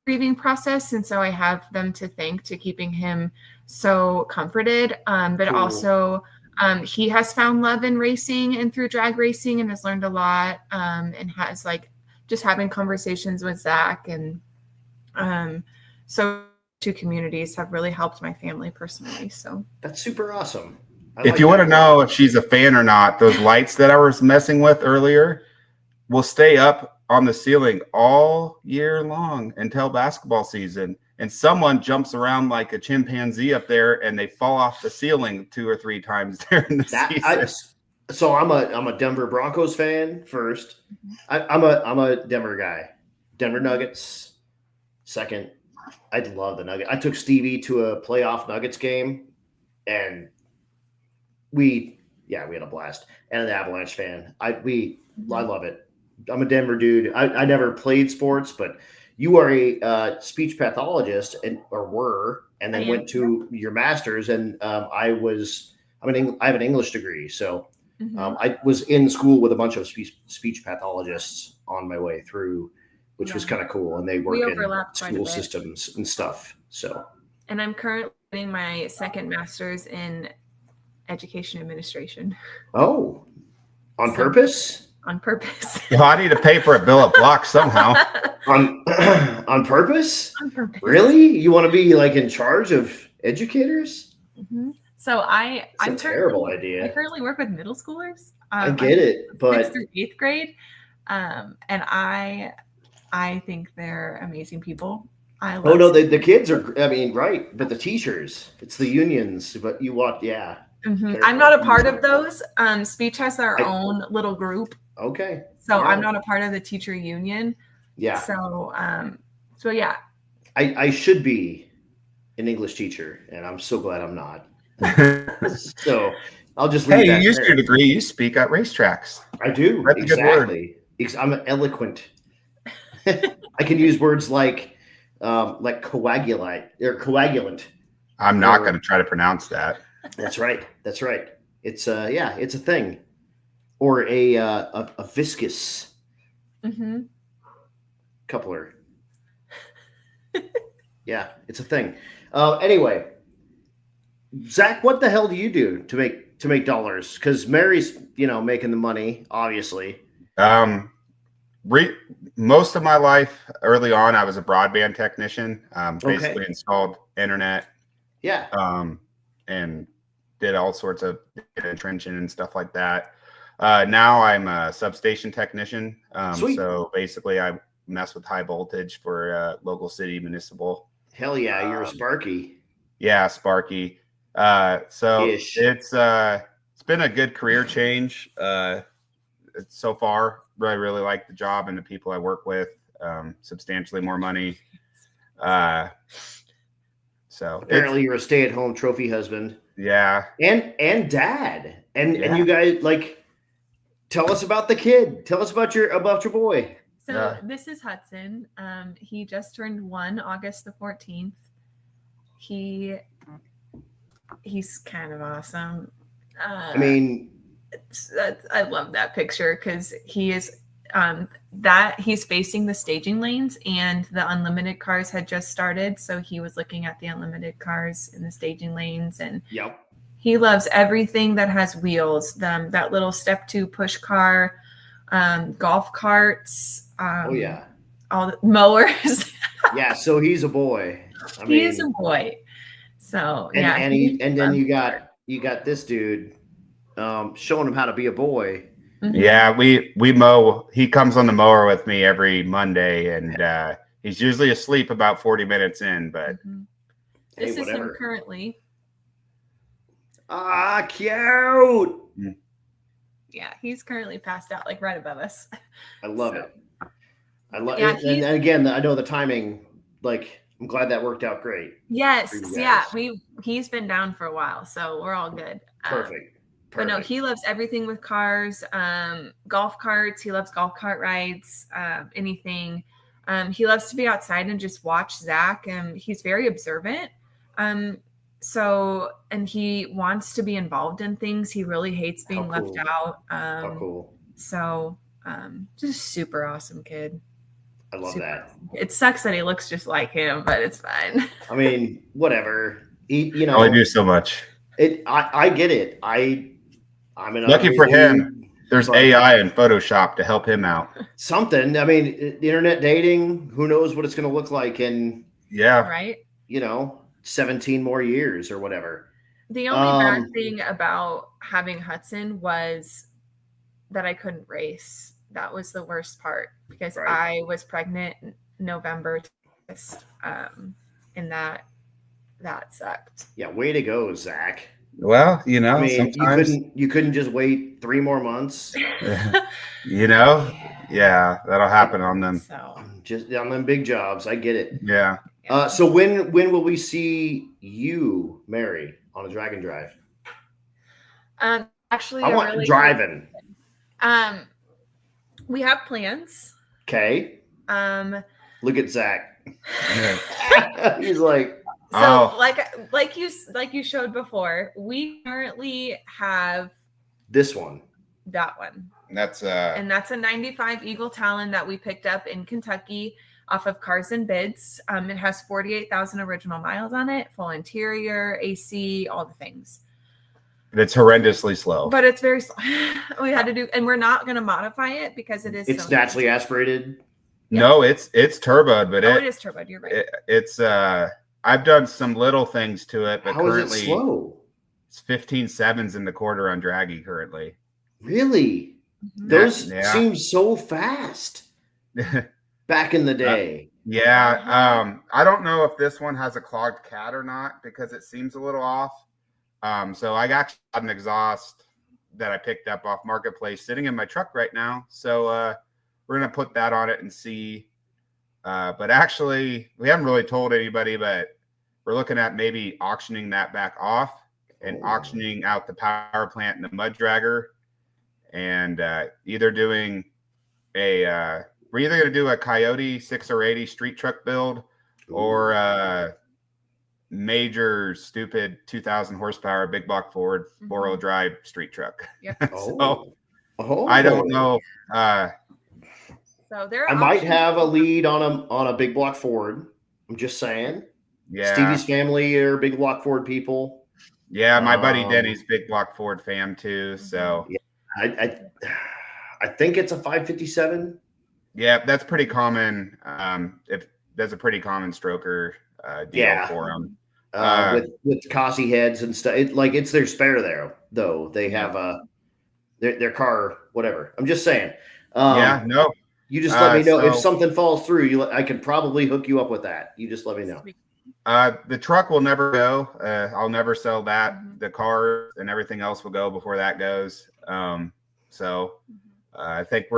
S3: grieving process. And so I have them to thank to keeping him so comforted. But cool. Also he has found love in racing and through drag racing and has learned a lot and has like just having conversations with Zach. And so two communities have really helped my family personally. So
S1: that's super awesome.
S2: If you want to know if she's a fan or not, those lights that I was messing with earlier will stay up on the ceiling all year long until basketball season. And someone jumps around like a chimpanzee up there and they fall off the ceiling 2 or 3 times during the season.
S1: So I'm a Denver Broncos fan first. I'm a Denver guy. Denver Nuggets second. I love the Nuggets. I took Stevie to a playoff Nuggets game and we had a blast. And an Avalanche fan. I love it. I'm a Denver dude. I never played sports, but you are a speech pathologist and then went to your master's. And I have an English degree. So I was in school with a bunch of speech pathologists on my way through which was
S3: Yeah.
S1: kind of cool. And they work
S3: We
S1: in
S3: overlap quite a
S1: school
S3: bit.
S1: systems and stuff. So,
S3: And I'm currently getting my second master's in education administration.
S1: oh, on
S3: So-
S1: purpose?
S3: On purpose.
S2: Well, I need to pay for a bill of block somehow.
S1: On on purpose?
S3: On purpose.
S1: Really? You want to be like in charge of educators?
S3: Mm-hmm. So
S1: It's a terrible idea.
S3: I currently work with middle schoolers.
S1: I get it, but
S3: 6th through 8th grade, and I think they're amazing people. I love.
S1: oh no, the kids are. I mean, right? But the teachers, it's the unions. But you want, yeah.
S3: Mhm. I'm not a part of those. Speech has their own little group,
S1: Okay.
S3: so
S1: All right.
S3: I'm not a part of the teacher union.
S1: Yeah.
S3: So yeah.
S1: I should be an English teacher, and I'm so glad I'm not. So I'll just leave
S2: Hey, you
S1: that
S2: used
S1: there.
S2: your degree. You speak at racetracks.
S1: I do.
S2: That's a good word.
S1: Exactly. I'm eloquent. I can use words like coagulate or coagulant.
S2: I'm not going to try to pronounce that.
S1: That's right. That's right. It's it's a thing. Or a viscous
S3: Mm-hmm.
S1: coupler. Yeah, it's a thing. Anyway, Zach, what the hell do you do to make dollars? Because Mary's, making the money, obviously.
S2: Most of my life, early on, I was a broadband technician. Basically installed internet.
S1: Yeah.
S2: And did all sorts of entrenching and stuff like that. Now I'm a substation technician.
S1: Sweet.
S2: So basically, I mess with high voltage for local city municipal.
S1: Hell yeah, you're a Sparky.
S2: Yeah, Sparky. So
S1: Ish.
S2: it's been a good career change so far. I really like the job and the people I work with. Substantially more money. So
S1: Apparently you're a stay-at-home trophy husband.
S2: Yeah.
S1: And dad. And you guys, like, tell us about the kid. Tell us about your boy.
S3: So this is Hudson. He just turned 1 August the 14th. He's kind of awesome.
S1: I mean,
S3: I love that picture because he is he's facing the staging lanes and the unlimited cars had just started. So he was looking at the unlimited cars in the staging lanes, and
S1: yep.
S3: He loves everything that has wheels. That little step 2 push car, golf carts.
S1: Oh yeah.
S3: All the mowers.
S1: Yeah. So he's a boy.
S3: He is a boy. So
S1: and then you got this dude showing him how to be a boy.
S3: Mm-hmm.
S2: Yeah, we mow. He comes on the mower with me every Monday, and he's usually asleep about 40 minutes in. But
S3: this is him currently.
S1: Ah, cute.
S3: Yeah, he's currently passed out, like right above us.
S1: I love it. I love it. And again, I know the timing. Like, I'm glad that worked out great.
S3: Yes, yeah. He's been down for a while, so we're all good.
S1: Perfect.
S3: But no, he loves everything with cars, golf carts. He loves golf cart rides, anything. He loves to be outside and just watch Zach. He's very observant. So, and he wants to be involved in things. He really hates being left out.
S1: How cool.
S3: So, just super awesome kid.
S1: I love that.
S3: It sucks that he looks just like him, but it's fine.
S1: I mean, whatever. I
S2: do so much.
S1: I get it. I'm
S2: lucky for him. There's AI and Photoshop to help him out.
S1: Something. I mean, the internet dating. Who knows what it's going to look like in?
S2: Yeah.
S3: Right.
S1: 17 more years or whatever.
S3: The only bad thing about having Hudson was that I couldn't race. That was the worst part because I was pregnant in November, and that sucked.
S1: Yeah, way to go, Zach.
S2: Well,
S1: I mean,
S2: sometimes
S1: you couldn't just wait 3 more months.
S2: Yeah, that'll happen on them.
S3: So
S1: just on them big jobs. I get it.
S2: Yeah.
S1: So when will we see you, Mary, on a drag and drive?
S3: Actually,
S1: I want driving.
S3: We have plans.
S1: Okay. Look at Zach. He's like,
S3: so like you showed before, we currently have
S1: this one.
S3: that one.
S2: That's
S3: and that's a 95 Eagle Talon that we picked up in Kentucky off of Cars and Bids. It has 48,000 original miles on it, full interior, AC, all the things.
S2: it's horrendously slow.
S3: But it's very slow. We had to do, and we're not going to modify it because
S1: It's naturally aspirated.
S2: Yep. No, it's turboed, but
S3: it is turboed. You're right.
S2: It's I've done some little things to it, but
S1: how
S2: currently
S1: is it slow?
S2: It's 15.7s in the quarter on draggy currently.
S1: Really?
S3: Mm-hmm.
S1: Those seem so fast back in the day.
S2: Yeah. I don't know if this one has a clogged cat or not because it seems a little off. So I got an exhaust that I picked up off Marketplace sitting in my truck right now. So we're going to put that on it and see. But actually, we haven't really told anybody, but we're looking at maybe auctioning that back off and auctioning out the power plant and the mud dragger. And either doing we're either going to do a Coyote 6 or 80 street truck build or major stupid 2,000 horsepower big block Ford 4-wheel drive street truck.
S3: Yep.
S2: So I don't know.
S3: So there
S1: I might have a lead on a big block Ford. I'm just saying.
S2: Yeah.
S1: Stevie's family are big block Ford people.
S2: Yeah, my buddy Denny's big block Ford fam too. So
S1: yeah, I think it's a 557.
S2: Yeah, that's pretty common. If that's a pretty common stroker deal for them.
S1: With Cossie heads and stuff. It's their spare there, though. They have their car, whatever. I'm just saying.
S2: No.
S1: You just let me know if something falls through. I can probably hook you up with that. You just let me know.
S2: The truck will never go. I'll never sell that. The car and everything else will go before that goes. I think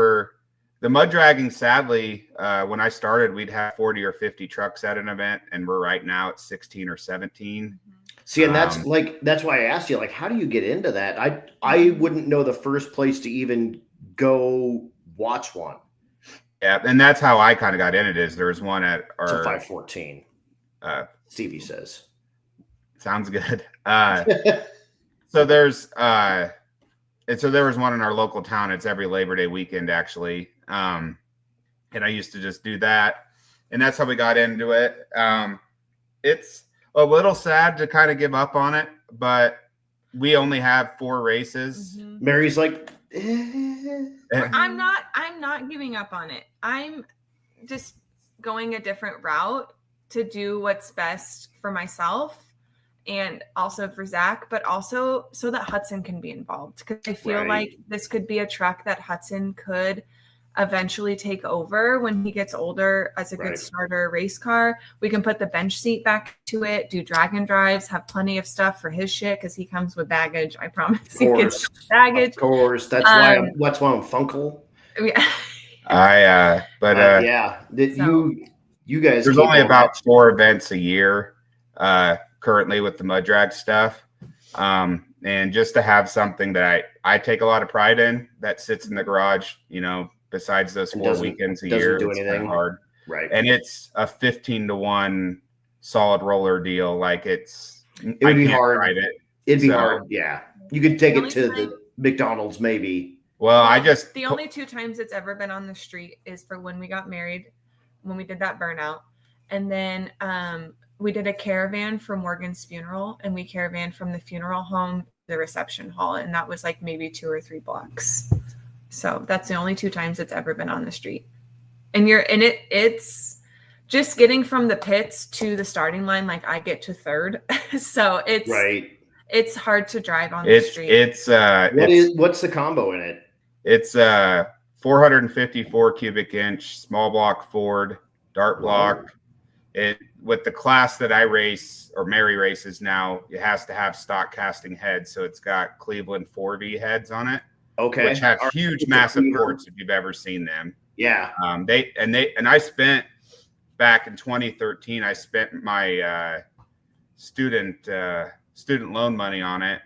S2: the mud dragging. Sadly, when I started, we'd have 40 or 50 trucks at an event, and we're right now at 16 or 17.
S1: See, and that's why I asked you, how do you get into that? I wouldn't know the first place to even go watch one.
S2: Yeah, and that's how I kind of got in it. Is there was one at our
S1: 514. Stevie says,
S2: sounds good. So there was one in our local town. It's every Labor Day weekend, actually. And I used to just do that, and that's how we got into it. It's a little sad to kind of give up on it, but we only have 4 races.
S1: Mary's like,
S3: I'm not giving up on it. I'm just going a different route to do what's best for myself and also for Zach, but also so that Hudson can be involved. Because I feel like this could be a truck that Hudson could eventually take over when he gets older as a good starter race car. We can put the bench seat back to it, do drag and drives, have plenty of stuff for his shit because he comes with baggage. I promise. He gets baggage.
S1: Of course. That's why I'm Funkle.
S3: Yeah.
S1: You guys.
S2: There's only about 4 events a year currently with the mud drag stuff. And just to have something that I take a lot of pride in that sits in the garage, besides those 4 weekends a year, it's kind of hard.
S1: Right.
S2: And it's a 15-to-1 solid roller deal.
S1: It would be hard. It'd be hard. Yeah. You could take it to the McDonald's maybe.
S2: Well,
S3: the only 2 times it's ever been on the street is for when we got married, when we did that burnout. And then we did a caravan for Morgan's funeral, and we caravan from the funeral home to the reception hall. And that was maybe 2 or 3 blocks. So that's the only 2 times it's ever been on the street. And it's just getting from the pits to the starting line. I get to 3rd. So it's hard to drive on the street.
S1: What's the combo in it?
S2: It's 454 cubic inch small block Ford dart block. With the class that I race or Mary races now, it has to have stock casting heads. So it's got Cleveland 4V heads on it.
S1: Okay.
S2: Which have huge, massive ports if you've ever seen them.
S1: Yeah.
S2: I spent back in 2013, I spent my student loan money on it,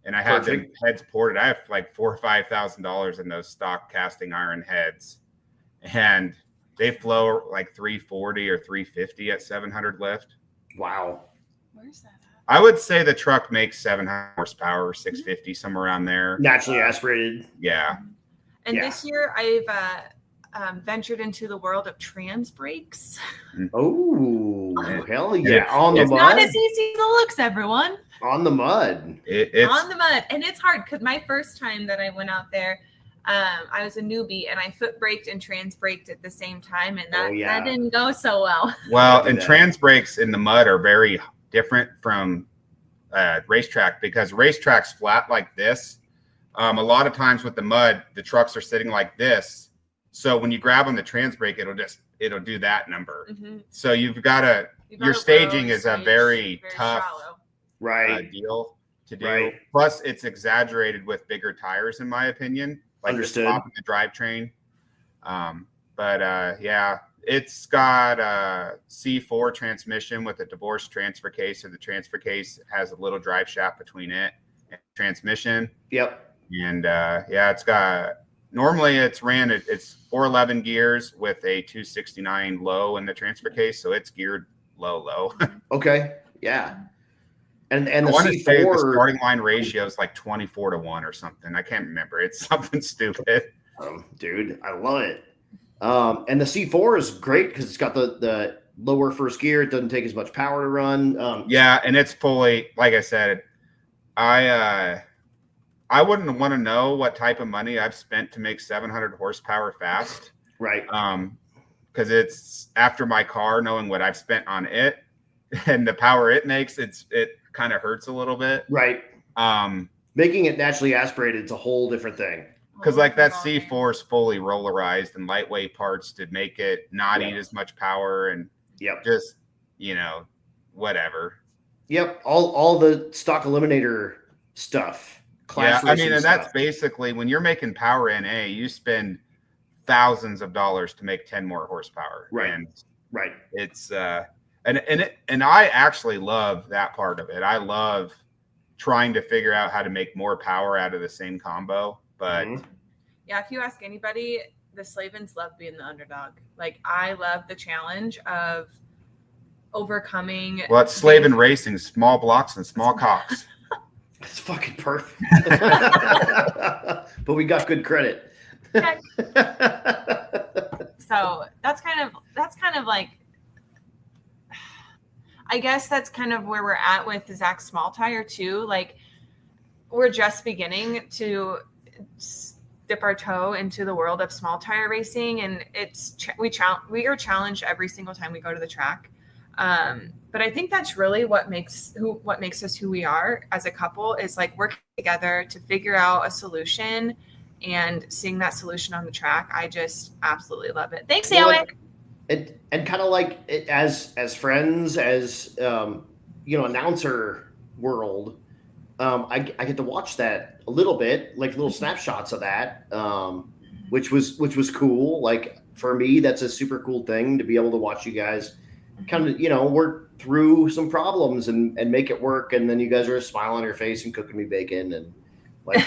S2: and I had them heads ported. I have $4,000 or $5,000 in those stock casting iron heads, and they flow 340 or 350 at 700 lift.
S1: Wow.
S3: Where's that
S2: I would say the truck makes 700 horsepower, 650, somewhere around there.
S1: Naturally aspirated.
S2: Yeah.
S3: And
S1: Yeah.
S3: this year I've ventured into the world of trans brakes.
S1: Oh, hell yeah. On the
S3: It's not
S1: mud.
S3: as easy as it looks, everyone.
S1: On the mud.
S2: It's
S3: On the mud. And it's hard because my first time that I went out there, I was a newbie and I foot braked and trans braked at the same time. And that didn't go so well.
S2: Well, and trans brakes in the mud are very different from racetrack, because racetrack's flat like this. A lot of times with the mud, the trucks are sitting like this. So when you grab on the trans brake, it'll do that number. Mm-hmm. So you've got to, your staging is a very tough deal to do. Right. Plus, it's exaggerated with bigger tires, in my opinion. Like
S1: Understood.
S2: The top of the drivetrain. Yeah, it's got a C4 transmission with a divorced transfer case. So the transfer case has a little drive shaft between it and transmission.
S1: Yep.
S2: And it's got, normally it's it's 411 gears with a 269 low in the transfer case. So it's geared low.
S1: Okay. Yeah. And the
S2: I want to
S1: C4
S2: say the starting line ratio is like 24-1 or something. I can't remember. It's something stupid.
S1: Dude, I love it. And the C4 is great because it's got the lower first gear. It doesn't take as much power to run.
S2: And it's fully, like I said, I wouldn't want to know what type of money I've spent to make 700 horsepower fast.
S1: Right.
S2: Because it's after my car, knowing what I've spent on it and the power it makes, it kind of hurts a little bit.
S1: Right. Making it naturally aspirated is a whole different thing.
S2: Because like that C4 is fully rollarized and lightweight parts to make it not eat as much power and just, whatever.
S1: Yep. All the stock eliminator stuff.
S2: And that's basically when you're making power NA, you spend thousands of dollars to make 10 more horsepower.
S1: Right.
S2: And
S1: right.
S2: It's and I actually love that part of it. I love trying to figure out how to make more power out of the same combo. But
S3: if you ask anybody, the Slavins love being the underdog. Like, I love the challenge of overcoming.
S2: Well, it's Slevin racing, small blocks and small cocks.
S1: It's fucking perfect. But we got good credit.
S3: So that's kind of like, I guess that's kind of where we're at with Zach's small tire too. Like, we're just beginning to dip our toe into the world of small tire racing, and we are challenged every single time we go to the track. But I think that's really what makes us who we are as a couple, is like working together to figure out a solution and seeing that solution on the track. I just absolutely love it. Thanks, Alec.
S1: And kind of like it, as friends, as announcer world, I get to watch that a little bit, like little snapshots of that, which was cool. Like, for me, that's a super cool thing to be able to watch you guys kind of, work through some problems and make it work. And then you guys are a smile on your face and cooking me bacon and like,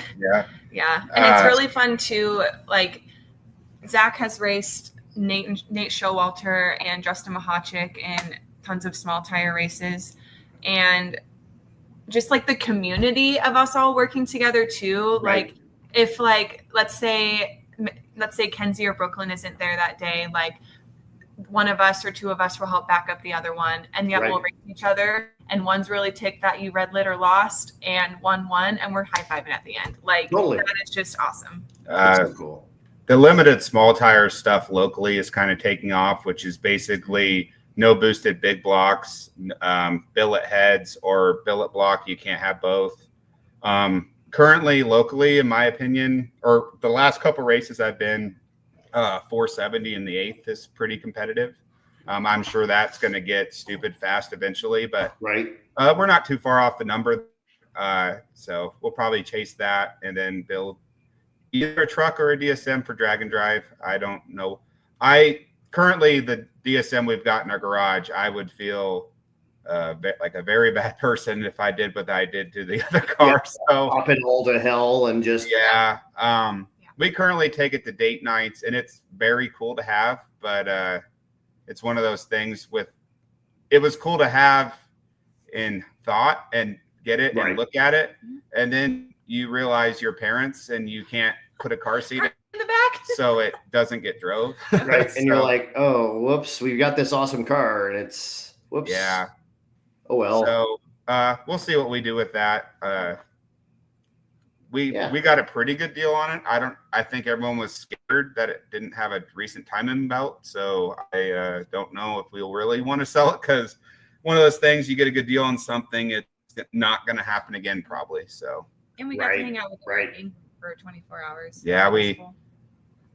S3: yeah. And it's really fun too. Like, Zach has raced Nate Showalter and Justin Mahachik in tons of small tire races, and just like the community of us all working together too. Right. Like, if let's say Kenzie or Brooklyn isn't there that day, like one of us or two of us will help back up the other one, and we'll race each other. And one's really ticked that you red lit or lost, and one won, and we're high fiving at the end. Like, that is just awesome.
S1: That's so cool.
S2: The limited small tire stuff locally is kind of taking off, which is basically no boosted big blocks, billet heads or billet block. You can't have both. Currently, locally, in my opinion, or the last couple races I've been, 470 in the 8th is pretty competitive. I'm sure that's going to get stupid fast eventually, but we're not too far off the number. So we'll probably chase that and then build either a truck or a DSM for drag and drive. I don't know. Currently, the DSM we've got in our garage, I would feel like a very bad person if I did what I did to the other car. So
S1: up it all to hell and just
S2: we currently take it to date nights, and it's very cool to have, but it's one of those things it was cool to have in thought and get it
S1: Right.
S2: and look at it. And then you realize your parents and you can't put a car seat
S3: in the back.
S2: so it doesn't get drove.
S1: Right. And you're
S2: So,
S1: like, oh, whoops, we've got this awesome car and it's whoops.
S2: yeah.
S1: Oh well.
S2: So we'll see what we do with that. We got a pretty good deal on it. I think everyone was scared that it didn't have a recent time in belt. So I don't know if we'll really want to sell it, because one of those things, you get a good deal on something, it's not going to happen again probably. So.
S3: And we got to hang out with Eric for 24 hours.
S2: Yeah, we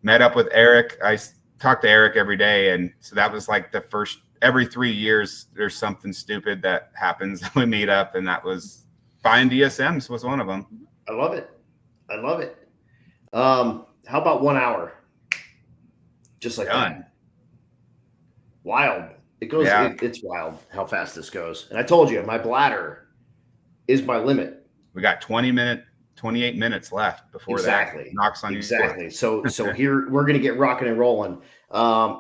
S2: met up with Eric. I talk to Eric every day, and so that was like the first. Every 3 years, there's something stupid that happens. We meet up, and that was buying DSMs was one of them.
S1: I love it. I love it. How about 1 hour? Just like that. Wild. It goes.
S2: Yeah.
S1: It's wild how fast this goes. And I told you, my bladder is my limit.
S2: We got 28 minutes left before that knocks on you.
S1: Exactly. So here we're gonna get rocking and rolling.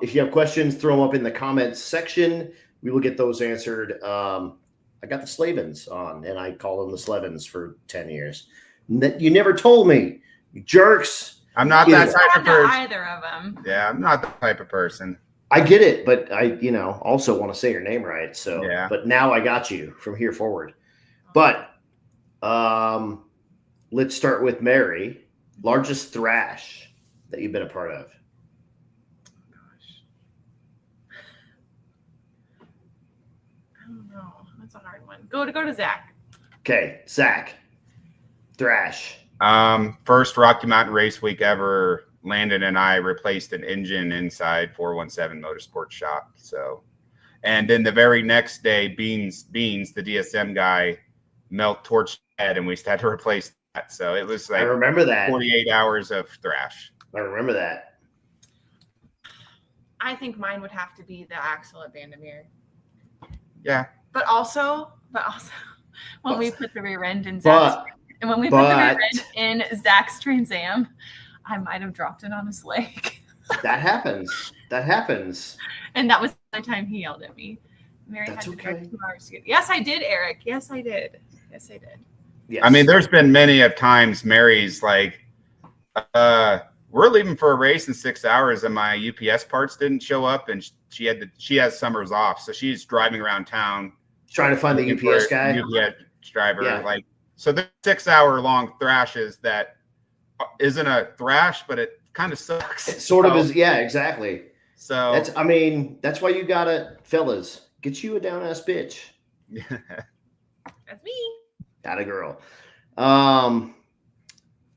S1: If you have questions, throw them up in the comments section. We will get those answered. I got the Slavins on, and I call them the Slevins for 10 years. You never told me, you jerks.
S2: I'm not that type of person.
S3: Either of them.
S2: Yeah, I'm not the type of person.
S1: I get it, but I, also want to say your name right. So,
S2: yeah.
S1: But now I got you from here forward. But let's start with Mary. Largest thrash that you've been a part of.
S3: I don't know. That's a hard one. Go to Zach.
S1: Okay, Zach. Thrash.
S2: First Rocky Mountain Race Week ever. Landon and I replaced an engine inside 417 Motorsports shop. So, and then the very next day, Beans, the DSM guy, torched head, and we had to replace that. So it was like,
S1: I remember that
S2: 48 hours of thrash.
S1: I remember that.
S3: I think mine would have to be the axle at Vandermeer.
S2: Yeah.
S3: But also when we put the rear end in Zach's Trans Am, I might have dropped it on his leg.
S1: That happens.
S3: And that was the time he yelled at me. Mary
S1: That's
S3: had to
S1: okay.
S3: drive 2 hours to get. Yes, I did, Eric. Yes, I did. Yes.
S1: Yes.
S2: I mean, there's been many of times Mary's like, we're leaving for a race in 6 hours, and my UPS parts didn't show up, and she has summers off, so she's driving around town
S1: trying to find the UPS guy.
S2: UPS driver,
S1: Yeah.
S2: So there's 6 hour long thrashes that isn't a thrash, but it kind of sucks.
S1: It sort of is. Yeah, exactly.
S2: So
S1: that's why you gotta, fellas, get you a down ass bitch.
S3: That's me.
S1: Atta girl.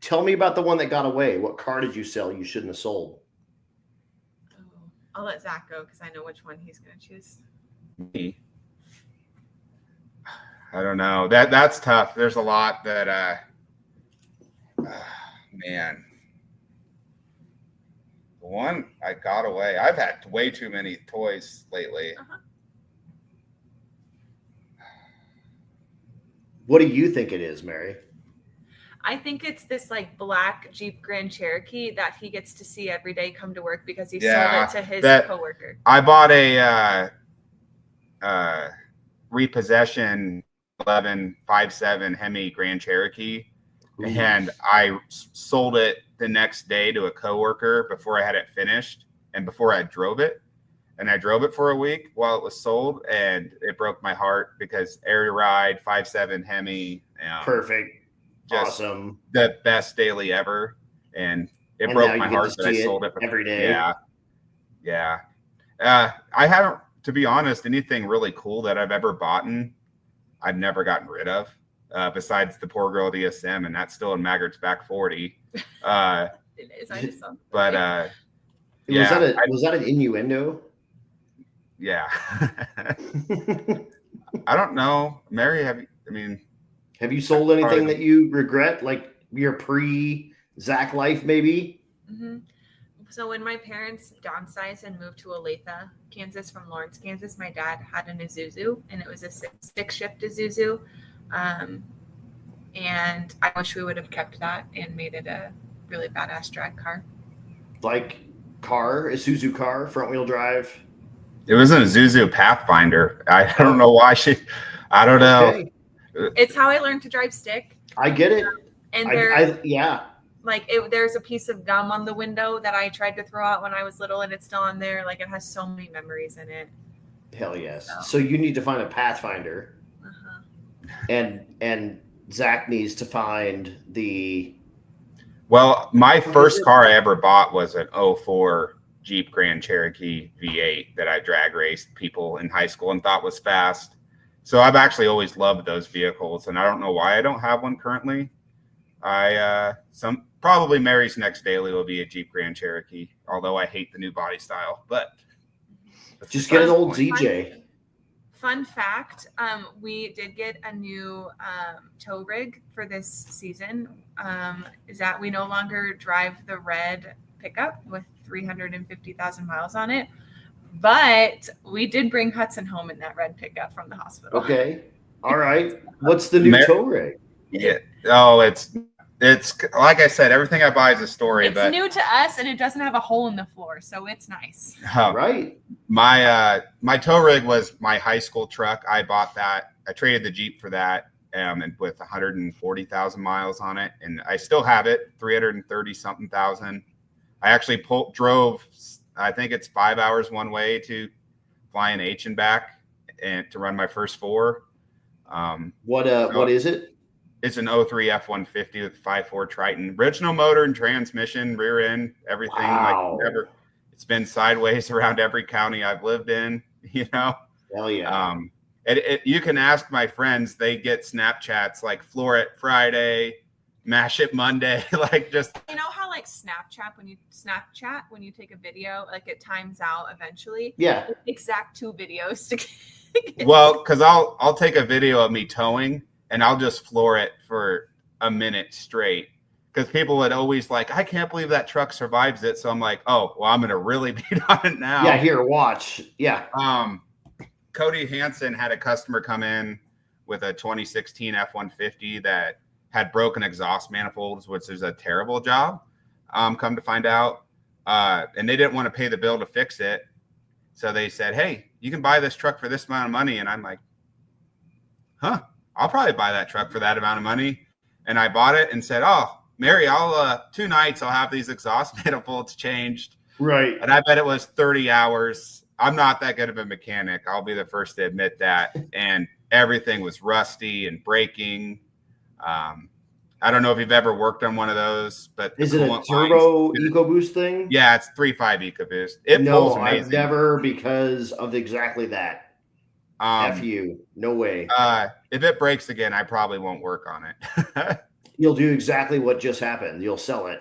S1: Tell me about the one that got away. What car did you sell you shouldn't have sold?
S3: Oh, I'll let Zach go because I know which one he's going to choose.
S2: Me. I don't know. That's tough. There's a lot that man. The one I got away. I've had way too many toys lately.
S3: Uh-huh.
S1: What do you think it is, Mary?
S3: I think it's this like black Jeep Grand Cherokee that he gets to see every day come to work because he sold it to his coworker.
S2: I bought a repossession 1157 Hemi Grand Cherokee. Ooh. And I sold it the next day to a coworker before I had it finished and before I drove it. And I drove it for a week while it was sold, and it broke my heart because air to ride 5.7 Hemi.
S1: Perfect. Awesome.
S2: The best daily ever. And it broke my heart that I sold it
S1: every day.
S2: Yeah. Yeah. I haven't, to be honest, anything really cool that I've ever bought, I've never gotten rid of, besides the poor girl DSM, and that's still in Maggart's back 40.
S3: It is. I just saw.
S2: But
S1: was that an innuendo?
S2: Yeah. I don't know. Mary, have
S1: you sold anything that you regret, like your pre-Zach life, maybe?
S3: Mm-hmm. So when my parents downsized and moved to Olathe, Kansas from Lawrence, Kansas, my dad had an Isuzu, and it was a stick-shift Isuzu. And I wish we would have kept that and made it a really badass drag car.
S1: Like Isuzu car, front-wheel drive?
S2: It was an Isuzu Pathfinder. I don't know why I don't know.
S1: Okay.
S3: It's how I learned to drive stick.
S1: I get it.
S3: And
S1: Yeah.
S3: like there's a piece of gum on the window that I tried to throw out when I was little, and it's still on there. Like, it has so many memories in it.
S1: Hell yes. So you need to find a Pathfinder, and Zach needs to find the.
S2: Well, my first car I ever bought was an 04 Jeep Grand Cherokee V8 that I drag raced people in high school and thought was fast. So I've actually always loved those vehicles, and I don't know why I don't have one currently. Probably Mary's next daily will be a Jeep Grand Cherokee, although I hate the new body style. But
S1: just get an old ZJ.
S3: Fun fact: we did get a new tow rig for this season. Is that we no longer drive the red pickup with 350,000 miles on it, but we did bring Hudson home in that red pickup from the hospital.
S1: Okay, all right. What's the new tow rig?
S2: Yeah. Oh, it's like I said, everything I buy is a story.
S3: It's new to us, and it doesn't have a hole in the floor, so it's nice.
S1: Right.
S2: My tow rig was my high school truck. I bought that. I traded the Jeep for that, and with 140,000 miles on it, and I still have it, 330 something thousand. I actually drove. I think it's 5 hours one way to fly an H and back, and to run my first 4.
S1: What is it?
S2: It's an 03 F-150 with 5.4 Triton, original motor and transmission, rear end, everything.
S1: Wow.
S2: Like ever. It's been sideways around every county I've lived in.
S1: Hell yeah.
S2: You can ask my friends; they get Snapchats like "floor it Friday," "mash it Monday," like just.
S3: You know how like Snapchat when you take a video, like it times out eventually.
S1: Yeah.
S3: It takes Zach 2 videos to.
S2: Well, because I'll take a video of me towing, and I'll just floor it for a minute straight. Because people would always like, I can't believe that truck survives it. So I'm like, oh, well, I'm going to really beat on it now.
S1: Yeah, here, watch. Yeah.
S2: Cody Hansen had a customer come in with a 2016 F-150 that had broken exhaust manifolds, which is a terrible job, come to find out. And they didn't want to pay the bill to fix it. So they said, hey, you can buy this truck for this amount of money. And I'm like, I'll probably buy that truck for that amount of money. And I bought it and said, oh, Mary, I'll 2 nights I'll have these exhaust manifolds changed.
S1: Right.
S2: And I bet it was 30 hours. I'm not that good of a mechanic. I'll be the first to admit that. And everything was rusty and breaking. I don't know if you've ever worked on one of those, but
S1: is it a turbo EcoBoost thing?
S2: Yeah, it's 3.5 EcoBoost. It pulls amazing.
S1: I've never, because of exactly that. F you. No way.
S2: If it breaks again, I probably won't work on it.
S1: You'll do exactly what just happened. You'll sell it.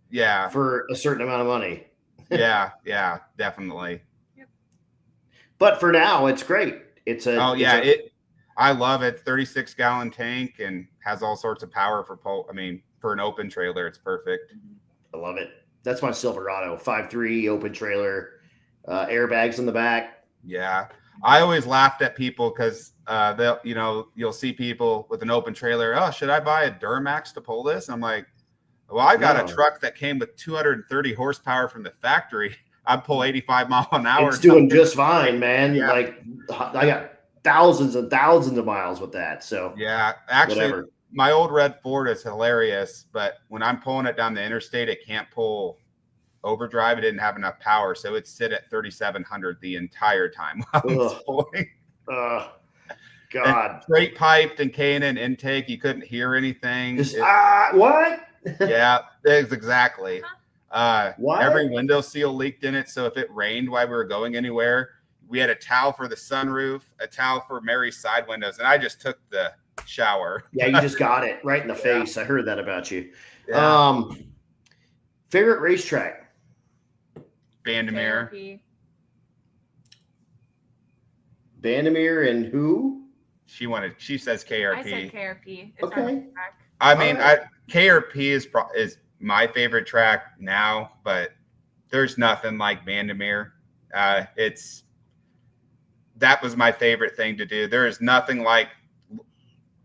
S2: Yeah.
S1: For a certain amount of money.
S2: Yeah, definitely. Yep.
S1: But for now, it's great.
S2: I love it. 36-gallon tank and has all sorts of power for an open trailer, it's perfect.
S1: I love it. That's my Silverado, 5.3 open trailer, airbags in the back.
S2: Yeah. I always laughed at people because you'll see people with an open trailer. Oh, should I buy a Duramax to pull this? I'm like, well, I got a truck that came with 230 horsepower from the factory. I pull 85 miles an hour.
S1: It's doing just fine, man.
S2: Yeah.
S1: Like I got thousands and thousands of miles with that. So
S2: yeah, actually,
S1: whatever.
S2: My old red Ford is hilarious, but when I'm pulling it down the interstate, it can't pull overdrive. It didn't have enough power, so it sit at 3,700 the entire time while I was pulling.
S1: God.
S2: And straight piped and K&N intake, you couldn't hear anything.
S1: Just what?
S2: Yeah, exactly.
S1: What?
S2: Every window seal leaked in it, so if it rained while we were going anywhere, we had a towel for the sunroof, a towel for Mary's side windows, and I just took the shower.
S1: Yeah, you just got it right in the face. I heard that about you.
S2: Yeah.
S1: Favorite racetrack?
S2: Bandimere.
S1: Bandimere and who?
S2: She says KRP.
S3: I said KRP. It's
S1: okay.
S2: I mean, KRP is my favorite track now, but there's nothing like Bandimere. That was my favorite thing to do. There is nothing like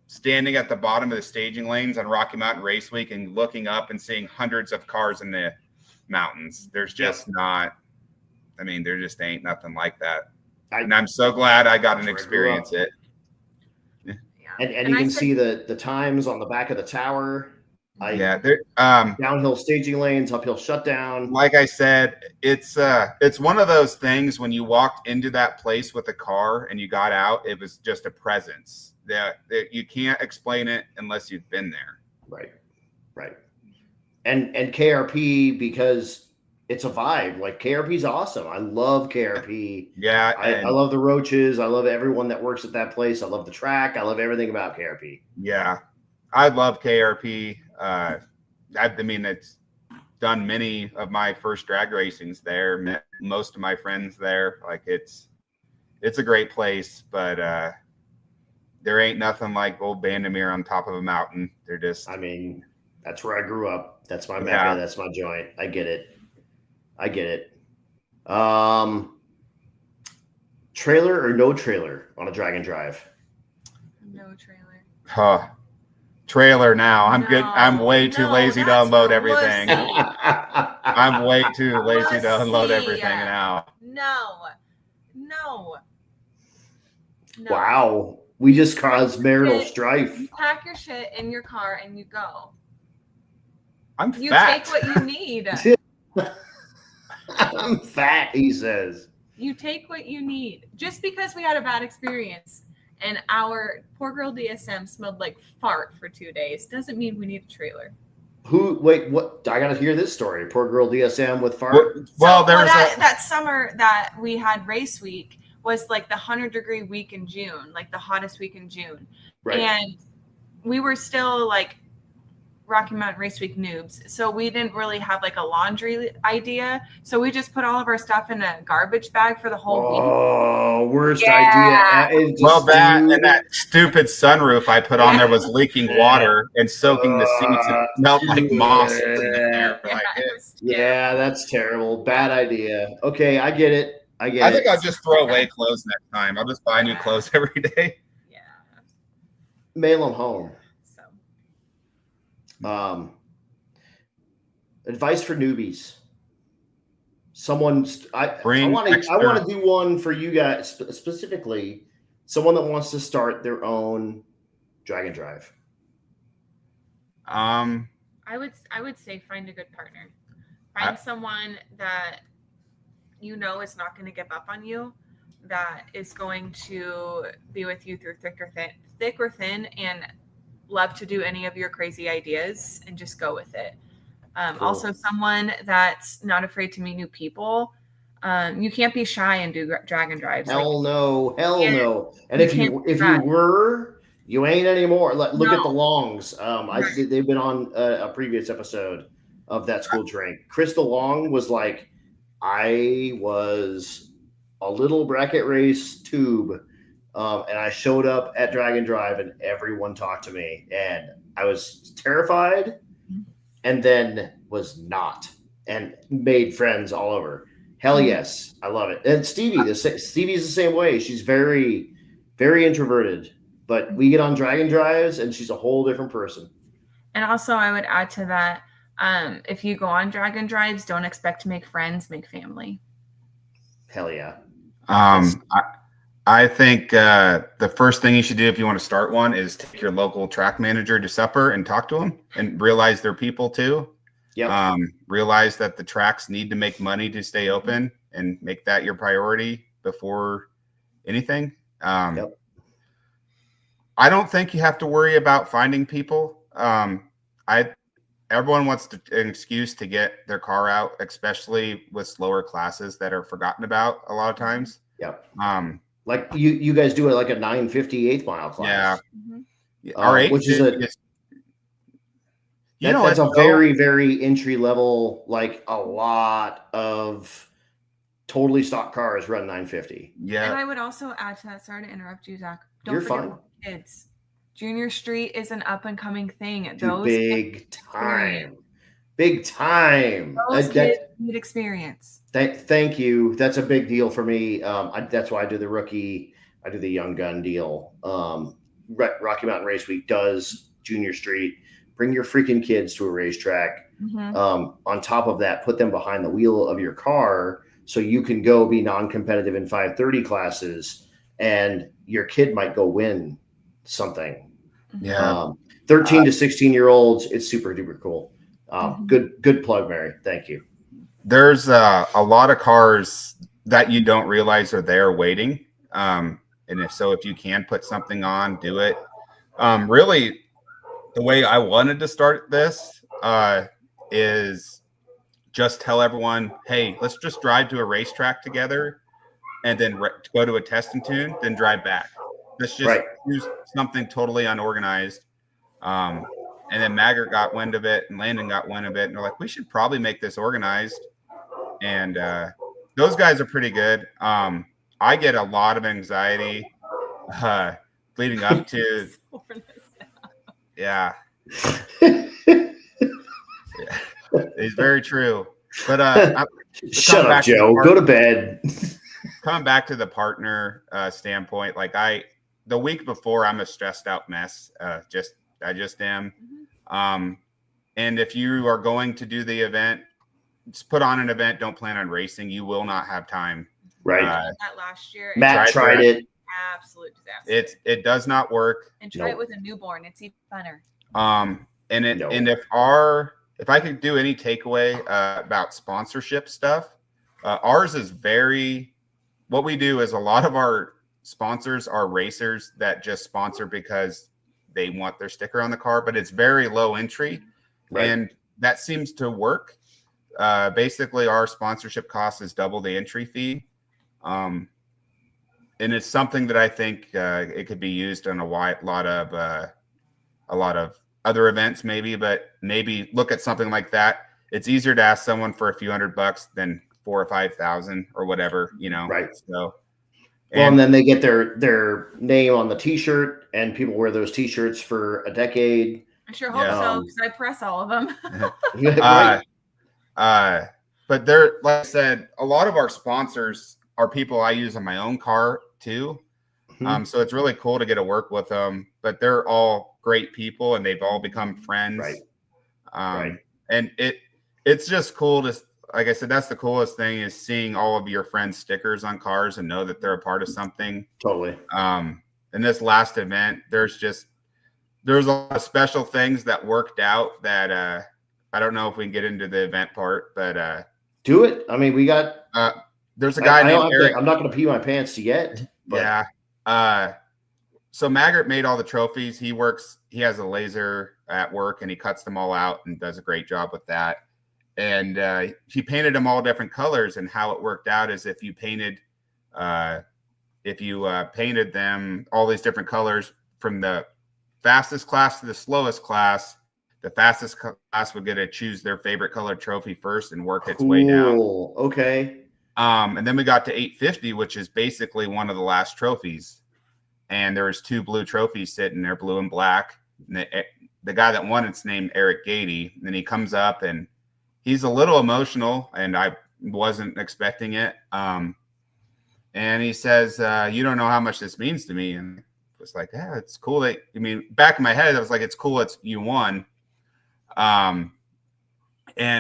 S2: standing at the bottom of the staging lanes on Rocky Mountain Race Week and looking up and seeing hundreds of cars in the mountains. There's just not. I mean, there just ain't nothing like that. And I'm so glad I got to experience it.
S1: And
S3: And
S1: you
S3: I
S1: can
S3: said,
S1: see the times on the back of the tower.
S2: Yeah,
S1: Downhill staging lanes, uphill shutdown.
S2: like I said, it's one of those things when you walked into that place with a car and you got out, it was just a presence that you can't explain it unless you've been there.
S1: Right. And KRP, because it's a vibe. Like KRP's awesome. I love KRP.
S2: Yeah,
S1: I love the roaches. I love everyone that works at that place. I love the track. I love everything about KRP.
S2: Yeah, I love KRP. I mean, it's done many of my first drag racings there. Met most of my friends there. Like it's a great place, but there ain't nothing like old Bandamere on top of a mountain. They're just.
S1: I mean, that's where I grew up. That's my Mecca. That's my joint. I get it. Trailer or no trailer on a drag and drive?
S3: no trailer.
S2: Huh. Trailer now. I'm good. I'm way too lazy to unload everything. I'm way too lazy to unload everything now.
S3: No.
S1: Wow. We just caused marital strife.
S3: You pack your shit in your car and you go.
S2: You fat.
S3: Take what you need.
S1: I'm fat, he says.
S3: You take what you need. Just because we had a bad experience and our poor girl DSM smelled like fart for 2 days doesn't mean we need a trailer.
S1: Wait, what? I got to hear this story. Poor girl DSM with fart.
S2: Well,
S3: that summer that we had race week was like the 100-degree week in June, like the hottest week in June.
S1: Right.
S3: And we were still like Rocky Mountain Race Week noobs. So we didn't really have like a laundry idea. So we just put all of our stuff in a garbage bag for the whole week.
S1: Oh, worst idea.
S2: Well, that stupid sunroof I put on there was leaking water and soaking the seats. It smelled like moss.
S1: Yeah, that's terrible. Bad idea. Okay, I get it. I
S2: think I'll just throw away clothes next time. I'll just buy new clothes every day.
S3: Yeah.
S1: Mail them home. Advice for newbies. I want to do one for you guys specifically. Someone that wants to start their own drag and drive.
S3: I would say find a good partner. Find someone that you know is not going to give up on you, that is going to be with you through thick or thin, and love to do any of your crazy ideas and just go with it. Cool. Also someone that's not afraid to meet new people. You can't be shy and do drag and drives.
S1: Hell no. And if you were, you ain't anymore. Look at the Longs. They've been on a previous episode of That School Drink. Crystal Long was like, I was a little bracket race tube. And I showed up at Drag and Drive and everyone talked to me and I was terrified and then was not and made friends all over. Hell yes. I love it. And Stevie's the same way. She's very, very introverted, but we get on Drag and Drives and she's a whole different person.
S3: And also I would add to that, if you go on Drag and Drives, don't expect to make friends, make family.
S1: Hell yeah.
S2: I think the first thing you should do if you want to start one is take your local track manager to supper and talk to them and realize they're people too.
S1: Yep.
S2: Realize that the tracks need to make money to stay open and make that your priority before anything.
S1: Yep.
S2: I don't think you have to worry about finding people. Everyone wants an excuse to get their car out, especially with slower classes that are forgotten about a lot of times.
S1: Yep. Like you guys do it like a 9:58 mile class.
S2: Yeah. Mm-hmm.
S1: Which is that's a very, very entry level, like a lot of totally stock cars run 950.
S2: Yeah.
S3: And I would also add to that, sorry to interrupt you, Zach.
S1: You're fine.
S3: Kids. Junior Street is an up and coming thing.
S1: Dude, big time.
S3: Those kids need experience.
S1: Thank you. That's a big deal for me. That's why I do the rookie. I do the young gun deal. Rocky Mountain Race Week does Junior Street. Bring your freaking kids to a racetrack.
S3: Mm-hmm.
S1: On top of that, put them behind the wheel of your car so you can go be non-competitive in 530 classes, and your kid might go win something.
S2: Yeah.
S1: 13 to 16-year-olds, it's super duper cool.
S3: Mhm.
S1: Good plug, Mary. Thank you.
S2: There's a lot of cars that you don't realize are there waiting. And if you can put something on, do it. Really, the way I wanted to start this is just tell everyone, hey, let's just drive to a racetrack together and then go to a test and tune, then drive back. Let's just do something totally unorganized. And then Maggart got wind of it and Landon got wind of it. And they're like, we should probably make this organized. And those guys are pretty good. I get a lot of anxiety leading up to. Yeah. It's very true. But
S1: shut up, Joe. Go to bed.
S2: Coming back to the partner standpoint, like the week before, I'm a stressed out mess. I just am. And if you are going to do the event, just put on an event. Don't plan on racing. You will not have time.
S1: Right.
S3: That last year,
S1: Matt tried it.
S3: Absolute disaster.
S2: It does not work.
S3: And try it with a newborn. It's even funner.
S2: And if I could do any takeaway about sponsorship stuff, ours is what we do is a lot of our sponsors are racers that just sponsor because they want their sticker on the car, but it's very low entry. Right. And that seems to work. Basically our sponsorship cost is double the entry fee. And it's something that I think it could be used on a lot of other events maybe, but maybe look at something like that. It's easier to ask someone for a few $100 than 4,000 or 5,000 or whatever, Right. So,
S1: and then they get their name on the T-shirt, and people wear those T-shirts for a decade.
S3: I sure hope so, because I press all of them.
S1: Right.
S2: But there, like I said, a lot of our sponsors are people I use on my own car too. So it's really cool to get to work with them, but they're all great people and they've all become friends.
S1: Right.
S2: And it's just cool to, like I said, that's the coolest thing is seeing all of your friends' stickers on cars and know that they're a part of something.
S1: Totally.
S2: In this last event, there's a lot of special things that worked out that I don't know if we can get into the event part, but
S1: do it. I mean, we got
S2: there's a guy named Eric.
S1: I'm not going to pee my pants yet. But.
S2: Yeah. So Maggart made all the trophies. He has a laser at work and he cuts them all out and does a great job with that. And he painted them all different colors. And how it worked out is if you painted them all these different colors from the fastest class to the slowest class, the fastest class would get to choose their favorite color trophy first and work its way down.
S1: Okay.
S2: And then we got to 850, which is basically one of the last trophies. And there was 2 blue trophies sitting there, blue and black. And the guy that won it's named Eric Gady. And then he comes up and he's a little emotional, and I wasn't expecting it. And he says, you don't know how much this means to me. And I was like, yeah, it's cool. Back in my head, I was like, it's cool. You won. And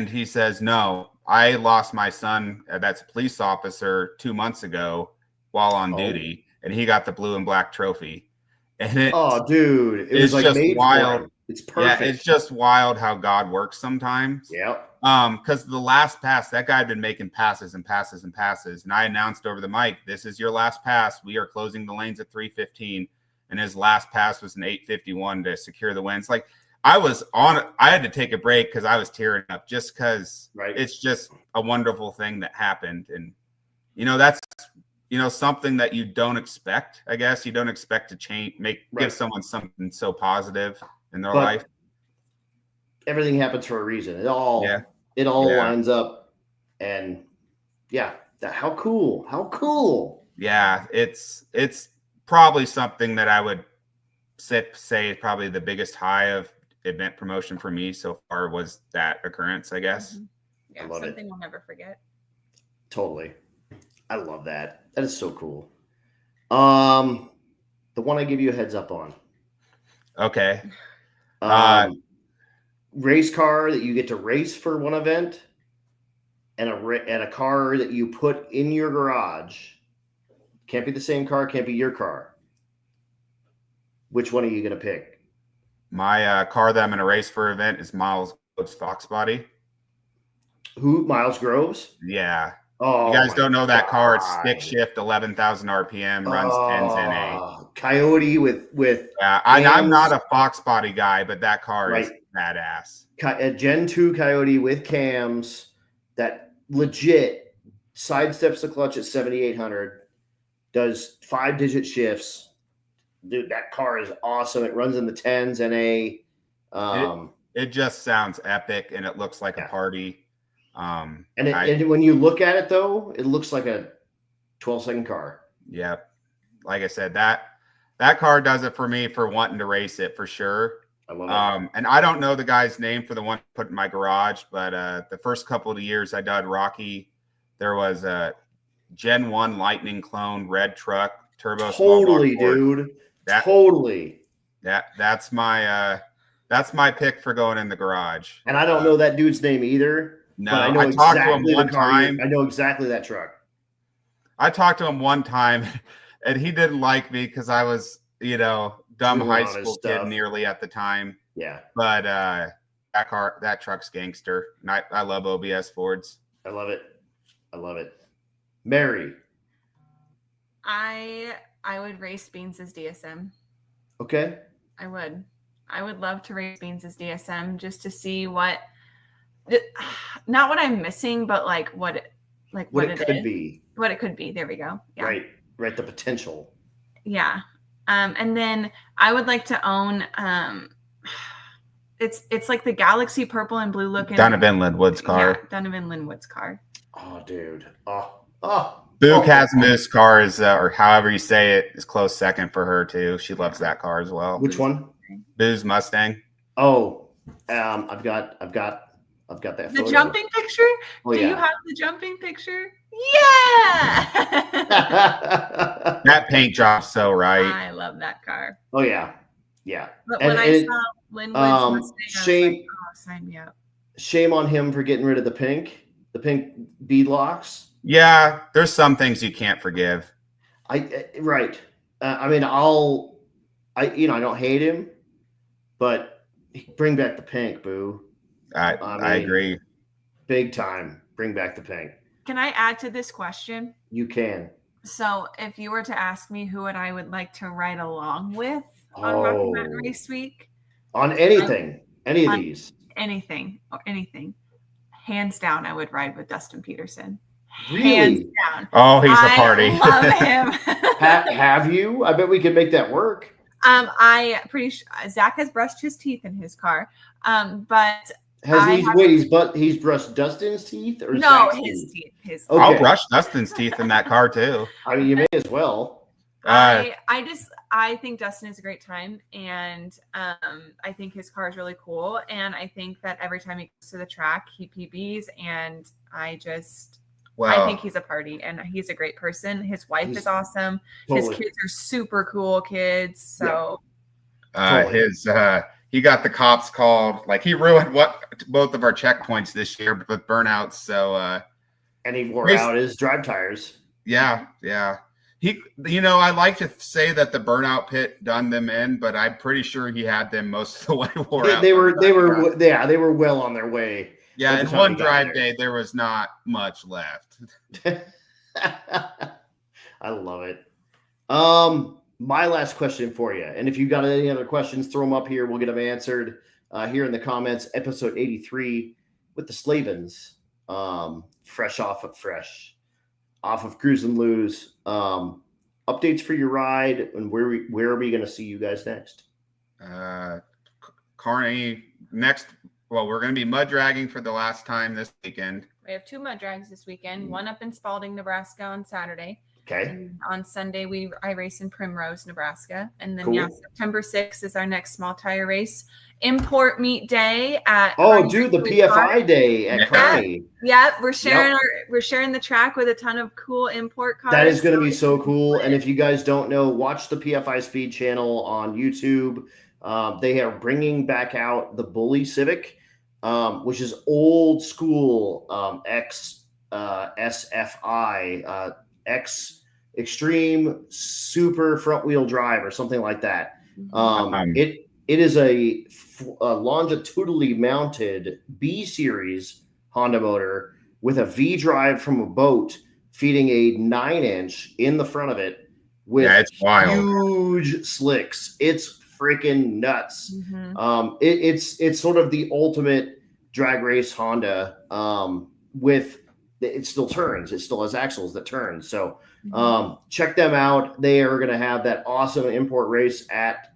S2: he says, no, I lost my son. That's a police officer 2 months ago while on duty. And he got the blue and black trophy. And
S1: dude, it was like
S2: just wild.
S1: It's perfect.
S2: Yeah, it's just wild how God works sometimes.
S1: Yeah.
S2: Because the last pass, that guy had been making passes and passes and passes. And I announced over the mic, this is your last pass. We are closing the lanes at 3:15. And his last pass was an 8:51 to secure the wins. Like I had to take a break because I was tearing up just because it's just a wonderful thing that happened. And, that's, something that you don't expect, I guess. You don't expect to give someone something so positive in their life.
S1: Everything happens for a reason. It all lines up. And how cool.
S2: Yeah, it's probably something that I would say probably the biggest high of event promotion for me so far was that occurrence, I guess.
S3: Mm-hmm. Yeah, something we'll never forget.
S1: Totally. I love that. That is so cool. The one I give you a heads up on.
S2: Okay.
S1: Race car that you get to race for one event, and a car that you put in your garage. Can't be the same car. Can't be your car. Which one are you going to pick?
S2: My car that I'm going to race for event is Miles Fox Body.
S1: Who? Miles Groves?
S2: Yeah.
S1: Oh,
S2: You guys
S1: my
S2: don't know that car. It's stick
S1: God.
S2: shift, 11,000 RPM, runs 10s NA.
S1: Coyote with
S2: Yeah, I'm not
S1: cams,
S2: a Fox Body guy, but that car is
S1: right?
S2: badass.
S1: A Gen 2 Coyote with cams that legit sidesteps the clutch at 7,800, does 5-digit shifts. Dude, that car is awesome. It runs in the 10s NA.
S2: It just sounds epic, and it looks like a party.
S1: And when you look at it, though, it looks like a 12-second car.
S2: Yeah. Like I said, that car does it for me for wanting to race it for sure.
S1: I love it.
S2: And I don't know the guy's name for the one put in my garage, but the first couple of years I did Rocky, there was a Gen 1 Lightning clone red truck turbo.
S1: Totally, dude. Totally.
S2: That's my pick for going in the garage.
S1: And I don't know that dude's name either.
S2: No,
S1: but I know
S2: talked to him one time.
S1: I know exactly that truck.
S2: I talked to him one time, and he didn't like me because I was, dumb high school kid nearly at the time.
S1: Yeah.
S2: But that truck's gangster. And I love OBS Fords.
S1: I love it. Mary.
S3: I would race Beans as DSM.
S1: Okay.
S3: I would love to race Beans as DSM just to see not what I'm missing, but what it
S1: could be.
S3: What it could be. There we go. Yeah.
S1: Right. The potential.
S3: Yeah. And then I would like to own it's like the Galaxy purple and blue looking
S2: Donovan Linwood's car.
S3: Yeah, Donovan Linwood's car.
S1: Oh, dude.
S2: Boo Kazmoo's car is, or however you say it, is close second for her too. She loves that car as well.
S1: Which one?
S2: Boo's Mustang.
S1: Oh, I've got that photo.
S3: The jumping picture?
S1: Oh,
S3: Do
S1: yeah.
S3: you have the jumping picture? Yeah.
S2: That paint job's so right.
S3: I love that car.
S1: Oh yeah.
S3: But when I saw Linwood's Mustang,
S1: shame,
S3: I was like, oh, sign me up.
S1: Shame on him for getting rid of the pink bead locks.
S2: Yeah, there's some things you can't forgive.
S1: Right. I mean, I don't hate him, but bring back the pink, Boo.
S2: I agree.
S1: Big time. Bring back the pink.
S3: Can I add to this question?
S1: You can.
S3: So if you were to ask me who I would like to ride along with on Rocky Mountain Race Week.
S1: On anything. Any of these.
S3: Anything. Hands down, I would ride with Dustin Peterson.
S1: Really?
S3: Hands down.
S2: Oh, he's a party.
S3: I love him.
S1: Have you? I bet we could make that work.
S3: I pretty sure Zach has brushed his teeth in his car. But
S1: he's brushed Dustin's teeth or
S3: no,
S1: Zach's
S3: his teeth. His
S1: okay.
S2: I'll brush Dustin's teeth in that car too.
S1: I mean, you may as well.
S3: I think Dustin is a great time, and I think his car is really cool, and I think that every time he goes to the track, he PBs, and I think he's a party, and he's a great person. His wife is awesome. Totally. His kids are super cool kids. So,
S2: he got the cops called. Like, he ruined both of our checkpoints this year with burnouts. So,
S1: and he wore out his drive tires.
S2: Yeah. I like to say that the burnout pit done them in, but I'm pretty sure he had them most of the way wore out.
S1: They were well on their way.
S2: Yeah, in one drive day, there was not much left.
S1: I love it. My last question for you, and if you got any other questions, throw them up here. We'll get them answered here in the comments. Episode 83 with the Slevins, fresh off of Cruise and Lose. Updates for your ride, and where are we going to see you guys next?
S2: Carney next. Well, we're going to be mud dragging for the last time this weekend.
S3: We have 2 mud drags this weekend. One up in Spalding, Nebraska on Saturday.
S1: Okay.
S3: And on Sunday, I race in Primrose, Nebraska. And then, September 6th is our next small tire race. Import meet day at
S1: the PFI day at Carney.
S3: Yeah, we're sharing the track with a ton of cool import cars.
S1: That is going to be so cool. And if you guys don't know, watch the PFI Speed channel on YouTube. They are bringing back out the Bully Civic, which is old school X SFI X Extreme Super Front Wheel Drive or something like that. It is a longitudinally mounted B series Honda motor with a V drive from a boat feeding a 9-inch in the front of it with
S2: it's wild.
S1: huge slicks. It's freaking nuts.
S3: Mm-hmm.
S1: It's sort of the ultimate drag race Honda. With it still turns. It still has axles that turn. So check them out. They are going to have that awesome import race at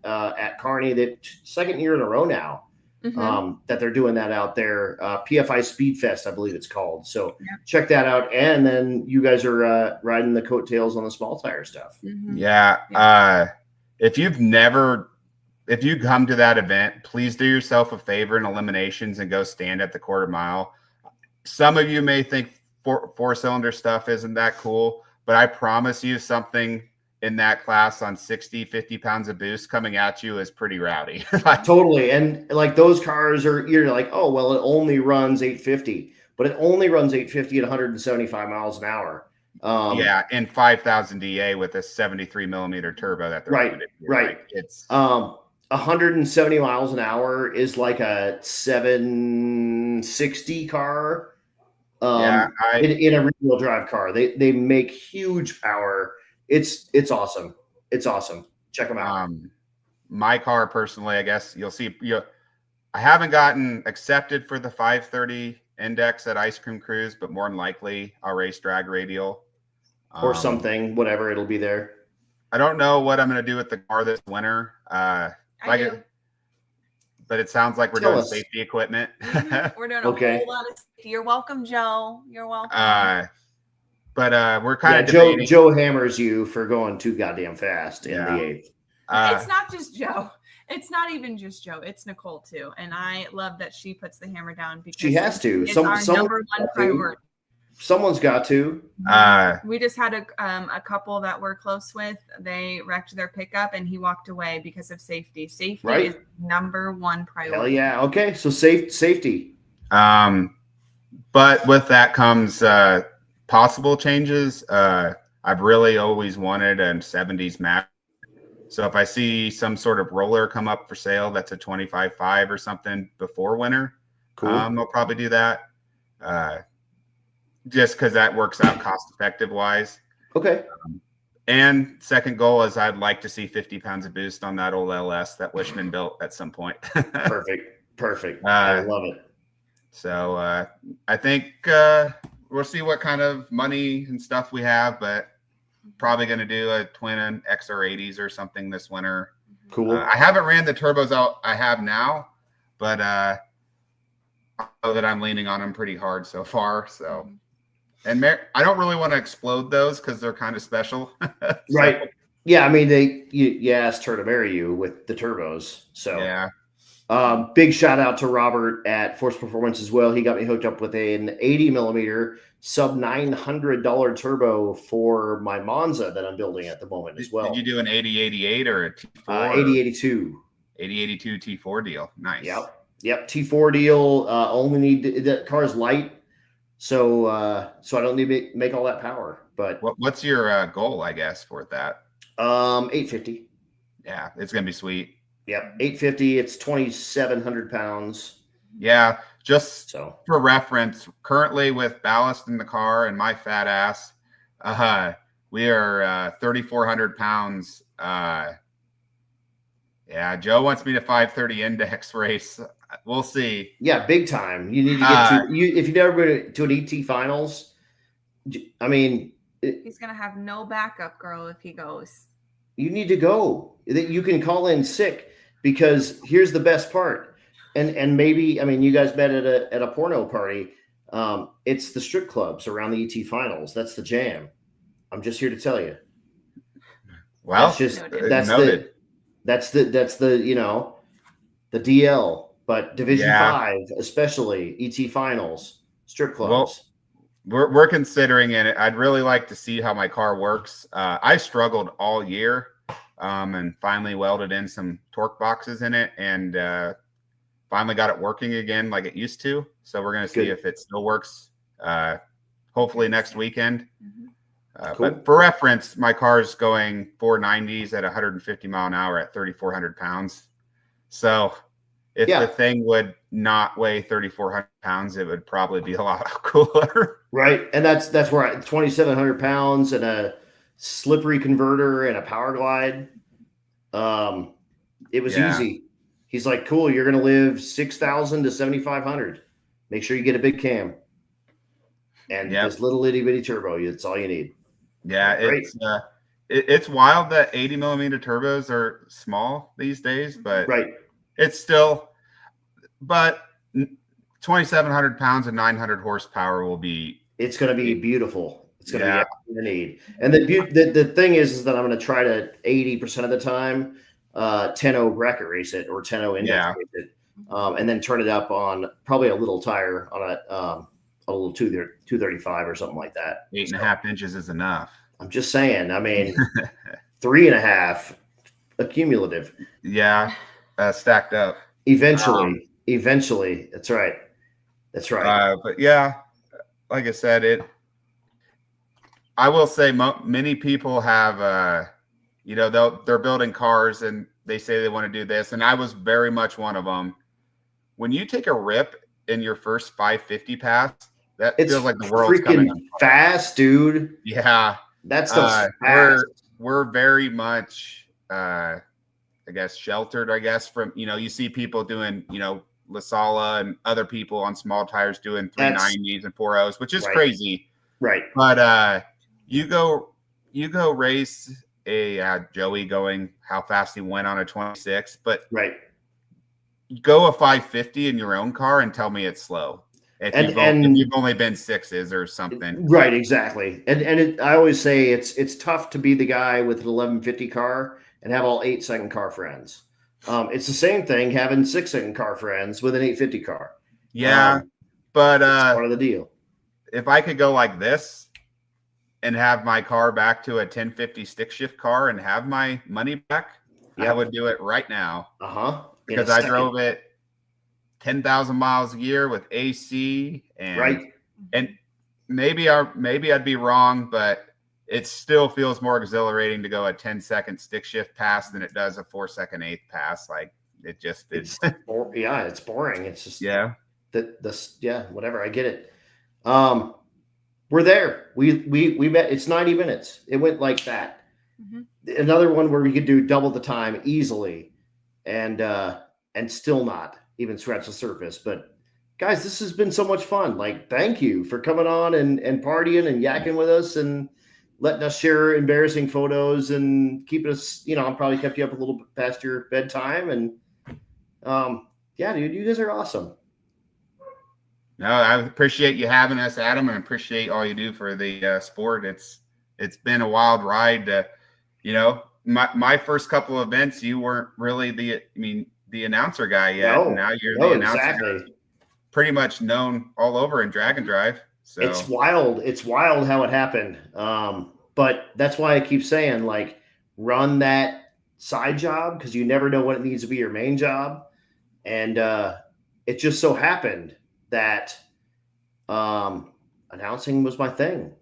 S1: Kearney. That second year in a row now. That they're doing that out there. PFI Speed Fest, I believe it's called. So check that out. And then you guys are riding the coattails on the small tire stuff.
S2: Yeah. If you come to that event, please do yourself a favor in eliminations and go stand at the quarter mile. Some of you may think four-cylinder stuff isn't that cool, but I promise you something in that class on 60, 50 pounds of boost coming at you is pretty rowdy.
S1: Totally. And like those cars you're like, oh, well, it only runs 850, but it only runs 850 at 175 miles an hour.
S2: And 5,000 DA with a 73 millimeter turbo that they're
S1: right.
S2: Like, it's
S1: 170 miles an hour is like a 760 car. In a rear-wheel drive car. They make huge power. It's awesome. It's awesome. Check them out.
S2: My car personally, I guess you'll see. I haven't gotten accepted for the 530 index at Ice Cream Cruise, but more than likely I'll race drag radial
S1: or something. Whatever, it'll be there.
S2: I don't know what I'm going to do with the car this winter. But it sounds like we're doing safety equipment.
S3: We're doing a whole lot of safety. You're welcome, Joe. You're welcome.
S2: But we're kind of
S1: debating. Joe hammers you for going too goddamn fast in the 8th.
S3: It's not just Joe. It's not even just Joe. It's Nicole too. And I love that she puts the hammer down because
S1: she has to.
S3: It's our number one priority.
S1: Someone's got to.
S3: We just had a couple that we're close with. They wrecked their pickup and he walked away because of safety. Safety is number one priority.
S1: Hell yeah. Okay. So safety.
S2: But with that comes possible changes. I've really always wanted a 70s map. So if I see some sort of roller come up for sale that's a 25.5 or something before winter, I'll probably do that. Just because that works out cost effective wise.
S1: Okay.
S2: And second goal is I'd like to see 50 pounds of boost on that old LS that Wishman built at some point.
S1: Perfect. I love it.
S2: So I think we'll see what kind of money and stuff we have, but probably going to do a twin XR80s or something this winter.
S1: Cool.
S2: I haven't ran the turbos out I have now, but I know that I'm leaning on them pretty hard so far. So. And I don't really want to explode those because they're kind of special.
S1: Right. Yeah. I mean, you asked her to marry you with the turbos. So
S2: yeah.
S1: Big shout out to Robert at Force Performance as well. He got me hooked up with an 80 millimeter sub $900 turbo for my Monza that I'm building at the moment as well.
S2: Did you do an 8088 or a T4?
S1: 8082.
S2: 8082 T4 deal. Nice.
S1: Yep. T4 deal. Only need the car's light. So I don't need to make all that power. But
S2: what's your goal, I guess, for that?
S1: 850.
S2: Yeah, it's gonna be sweet.
S1: Yep, 850. It's 2,700 pounds.
S2: Yeah, just for reference, currently with ballast in the car and my fat ass, we are 3,400 pounds. Yeah, Joe wants me to 530 index race. We'll see.
S1: Yeah, big time. You need to get to if you've never been to an ET finals. I mean,
S3: he's gonna have no backup, girl, if he goes.
S1: You need to go. You can call in sick because here's the best part. And maybe you guys met at a porno party. It's the strip clubs around the ET finals. That's the jam. I'm just here to tell you.
S2: Well,
S1: that's the the DL. But Division 5, especially ET finals, strip clubs.
S2: Well, we're considering it. I'd really like to see how my car works. I struggled all year and finally welded in some torque boxes in it and finally got it working again like it used to. So we're going to see if it still works, hopefully next weekend.
S1: Cool.
S2: But for reference, my car is going 490s at 150 mile an hour at 3,400 pounds. So if
S1: Yeah.
S2: the thing would not weigh 3,400 pounds, it would probably be a lot cooler.
S1: Right. And that's where 2,700 pounds and a slippery converter and a power glide. It was
S2: Yeah.
S1: easy. He's like, cool, you're going to live 6,000 to 7,500. Make sure you get a big cam. And
S2: Yep.
S1: this little itty bitty turbo, that's all you need.
S2: Yeah,
S1: Great.
S2: it's wild that 80 millimeter turbos are small these days, but
S1: Right.
S2: it's still, but 2,700 pounds and 900 horsepower will be.
S1: It's going to be beautiful. It's going to
S2: Yeah.
S1: be everything you need. And the thing is that I'm going to try to 80% of the time 10-0 bracket race it or 10-0 index race it, and then turn it up on probably a little tire on a little 235 or something like that.
S2: 8.5 inches is enough.
S1: I'm just saying. I mean, 3.5 accumulative.
S2: Yeah, stacked up.
S1: Eventually. That's right. That's right.
S2: But yeah, like I said, I will say many people have, they're building cars and they say they want to do this. And I was very much one of them. When you take a rip in your first 550 pass, that feels like the world's coming
S1: freaking fast, dude.
S2: Yeah.
S1: That stuff's fast.
S2: We're very much, I guess, sheltered, from, you see people doing, LaSala and other people on small tires doing 390s and 4.0s, which is crazy.
S1: Right.
S2: But you go race a Joey going how fast he went on a 26, but go a 550 in your own car and tell me it's slow. If you've only been sixes or something.
S1: Right, exactly. And I always say it's tough to be the guy with an 1150 car and have all 8-second car friends. It's the same thing having 6-second car friends with an 850 car.
S2: Yeah, but
S1: it's part of the deal.
S2: If I could go like this and have my car back to a 1050 stick shift car and have my money back, I would do it right now. Because I drove it 10,000 miles a year with AC and maybe I'd be wrong, but it still feels more exhilarating to go a 10-second stick shift pass than it does a 4-second eighth pass. Like it just is.
S1: It's boring. It's just whatever. I get it. We're there. We met. It's 90 minutes. It went like that. Another one where we could do double the time easily, and still not even scratch the surface. But guys, this has been so much fun. Like, thank you for coming on and partying and yakking with us and letting us share embarrassing photos and keeping us, I probably kept you up a little bit past your bedtime. And dude, you guys are awesome.
S2: No, I appreciate you having us, Adam, and appreciate all you do for the sport. It's been a wild ride. My first couple of events, you weren't really the announcer guy yet.
S1: No,
S2: now you're the announcer
S1: exactly.
S2: guy. Pretty much known all over in drag and drive. So
S1: it's wild. It's wild how it happened. But that's why I keep saying, like, run that side job because you never know when it needs to be your main job. And it just so happened that announcing was my thing.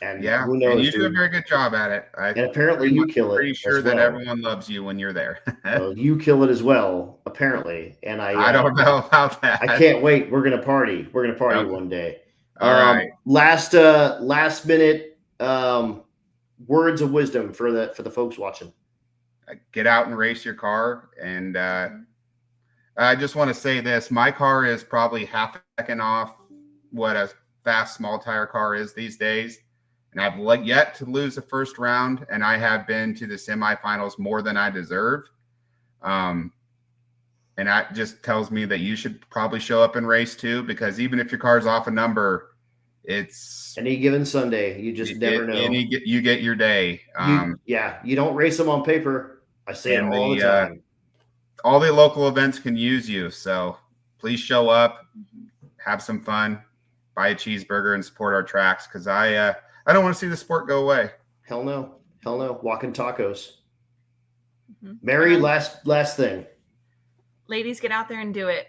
S1: And who knows?
S2: And you do a very good job at it.
S1: And apparently you kill it.
S2: Pretty sure that everyone loves you when you're there.
S1: Well, you kill it as well, apparently. And
S2: I don't know about that.
S1: I can't wait. We're gonna party. We're gonna party one day.
S2: All right.
S1: Last minute words of wisdom for the folks watching.
S2: Get out and race your car. And I just want to say this: my car is probably half a second off what a fast small tire car is these days. And I've yet to lose the first round, and I have been to the semifinals more than I deserve. And that just tells me that you should probably show up and race too, because even if your car's off a number, it's
S1: any given Sunday. You just never know.
S2: You get your day.
S1: You don't race them on paper. I say it all the time.
S2: All the local events can use you, so please show up, have some fun, buy a cheeseburger, and support our tracks, because I don't want to see the sport go away.
S1: Hell no. Walking tacos. Mary, last thing.
S3: Ladies, get out there and do it.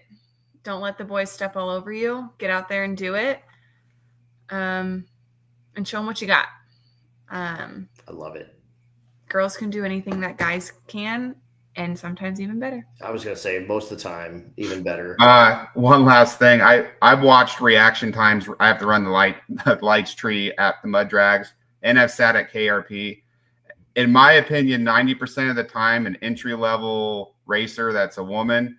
S3: Don't let the boys step all over you. Get out there and do it. And show them what you got.
S1: I love it.
S3: Girls can do anything that guys can. and sometimes even better.
S1: I was gonna say most of the time, even better.
S2: One last thing. I've watched reaction times. I have to run the lights tree at the mud drags, and I've sat at KRP. In my opinion, 90% of the time, an entry level racer that's a woman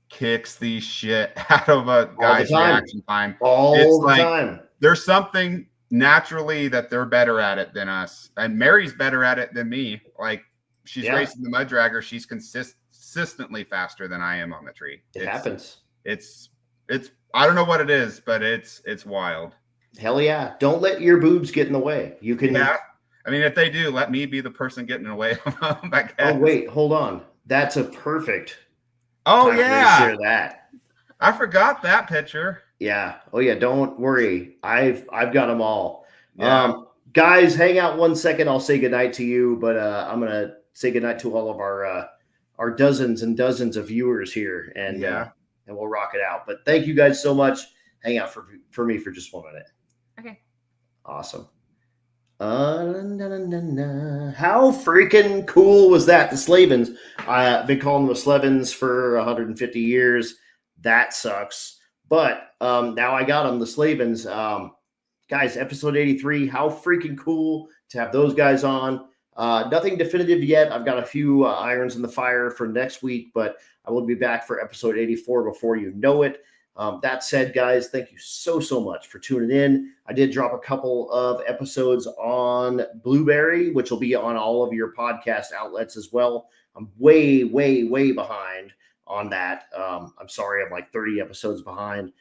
S2: kicks the shit out of a guy's reaction time.
S1: All the time.
S2: There's something naturally that they're better at it than us, and Mary's better at it than me. Like she's racing the mud dragger, she's consistently faster than I am on the tree.
S1: It happens.
S2: It's I don't know what it is, but it's wild.
S1: Hell yeah! Don't let your boobs get in the way. You can.
S2: Yeah. I mean, if they do, let me be the person getting away from them.
S1: Oh wait, hold on. That's a perfect.
S2: Oh yeah,
S1: share that.
S2: I forgot that picture.
S1: Yeah. Oh yeah. Don't worry. I've got them all.
S2: Yeah.
S1: Guys, hang out 1 second. I'll say goodnight to you, but I'm gonna say goodnight to all of our dozens and dozens of viewers here, and we'll rock it out. But thank you guys so much. Hang out for me for just 1 minute.
S3: Okay.
S1: Awesome. How freaking cool was that? The Slevins. I've been calling them the Slevins for 150 years. That sucks. But now I got them, the Slevins. Guys, episode 83. How freaking cool to have those guys on. Nothing definitive yet. I've got a few irons in the fire for next week, but I will be back for episode 84 before you know it. That said, guys, thank you so much for tuning in. I did drop a couple of episodes on Blueberry, which will be on all of your podcast outlets as well. I'm way behind on that. I'm sorry, I'm like 30 episodes behind.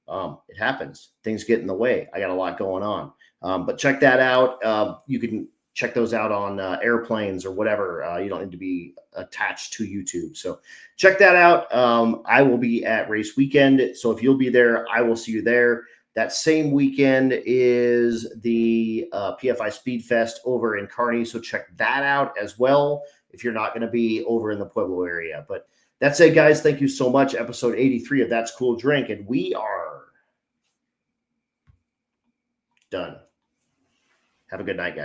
S1: It happens. Things get in the way. I got a lot going on. But check that out. You can check those out on airplanes or whatever. You don't need to be attached to YouTube. So check that out. I will be at race weekend. So if you'll be there, I will see you there. That same weekend is the PFI Speed Fest over in Kearney. So check that out as well if you're not going to be over in the Pueblo area. But that's it, guys. Thank you so much. Episode 83 of That's Cool Drink. And we are done. Have a good night, guys.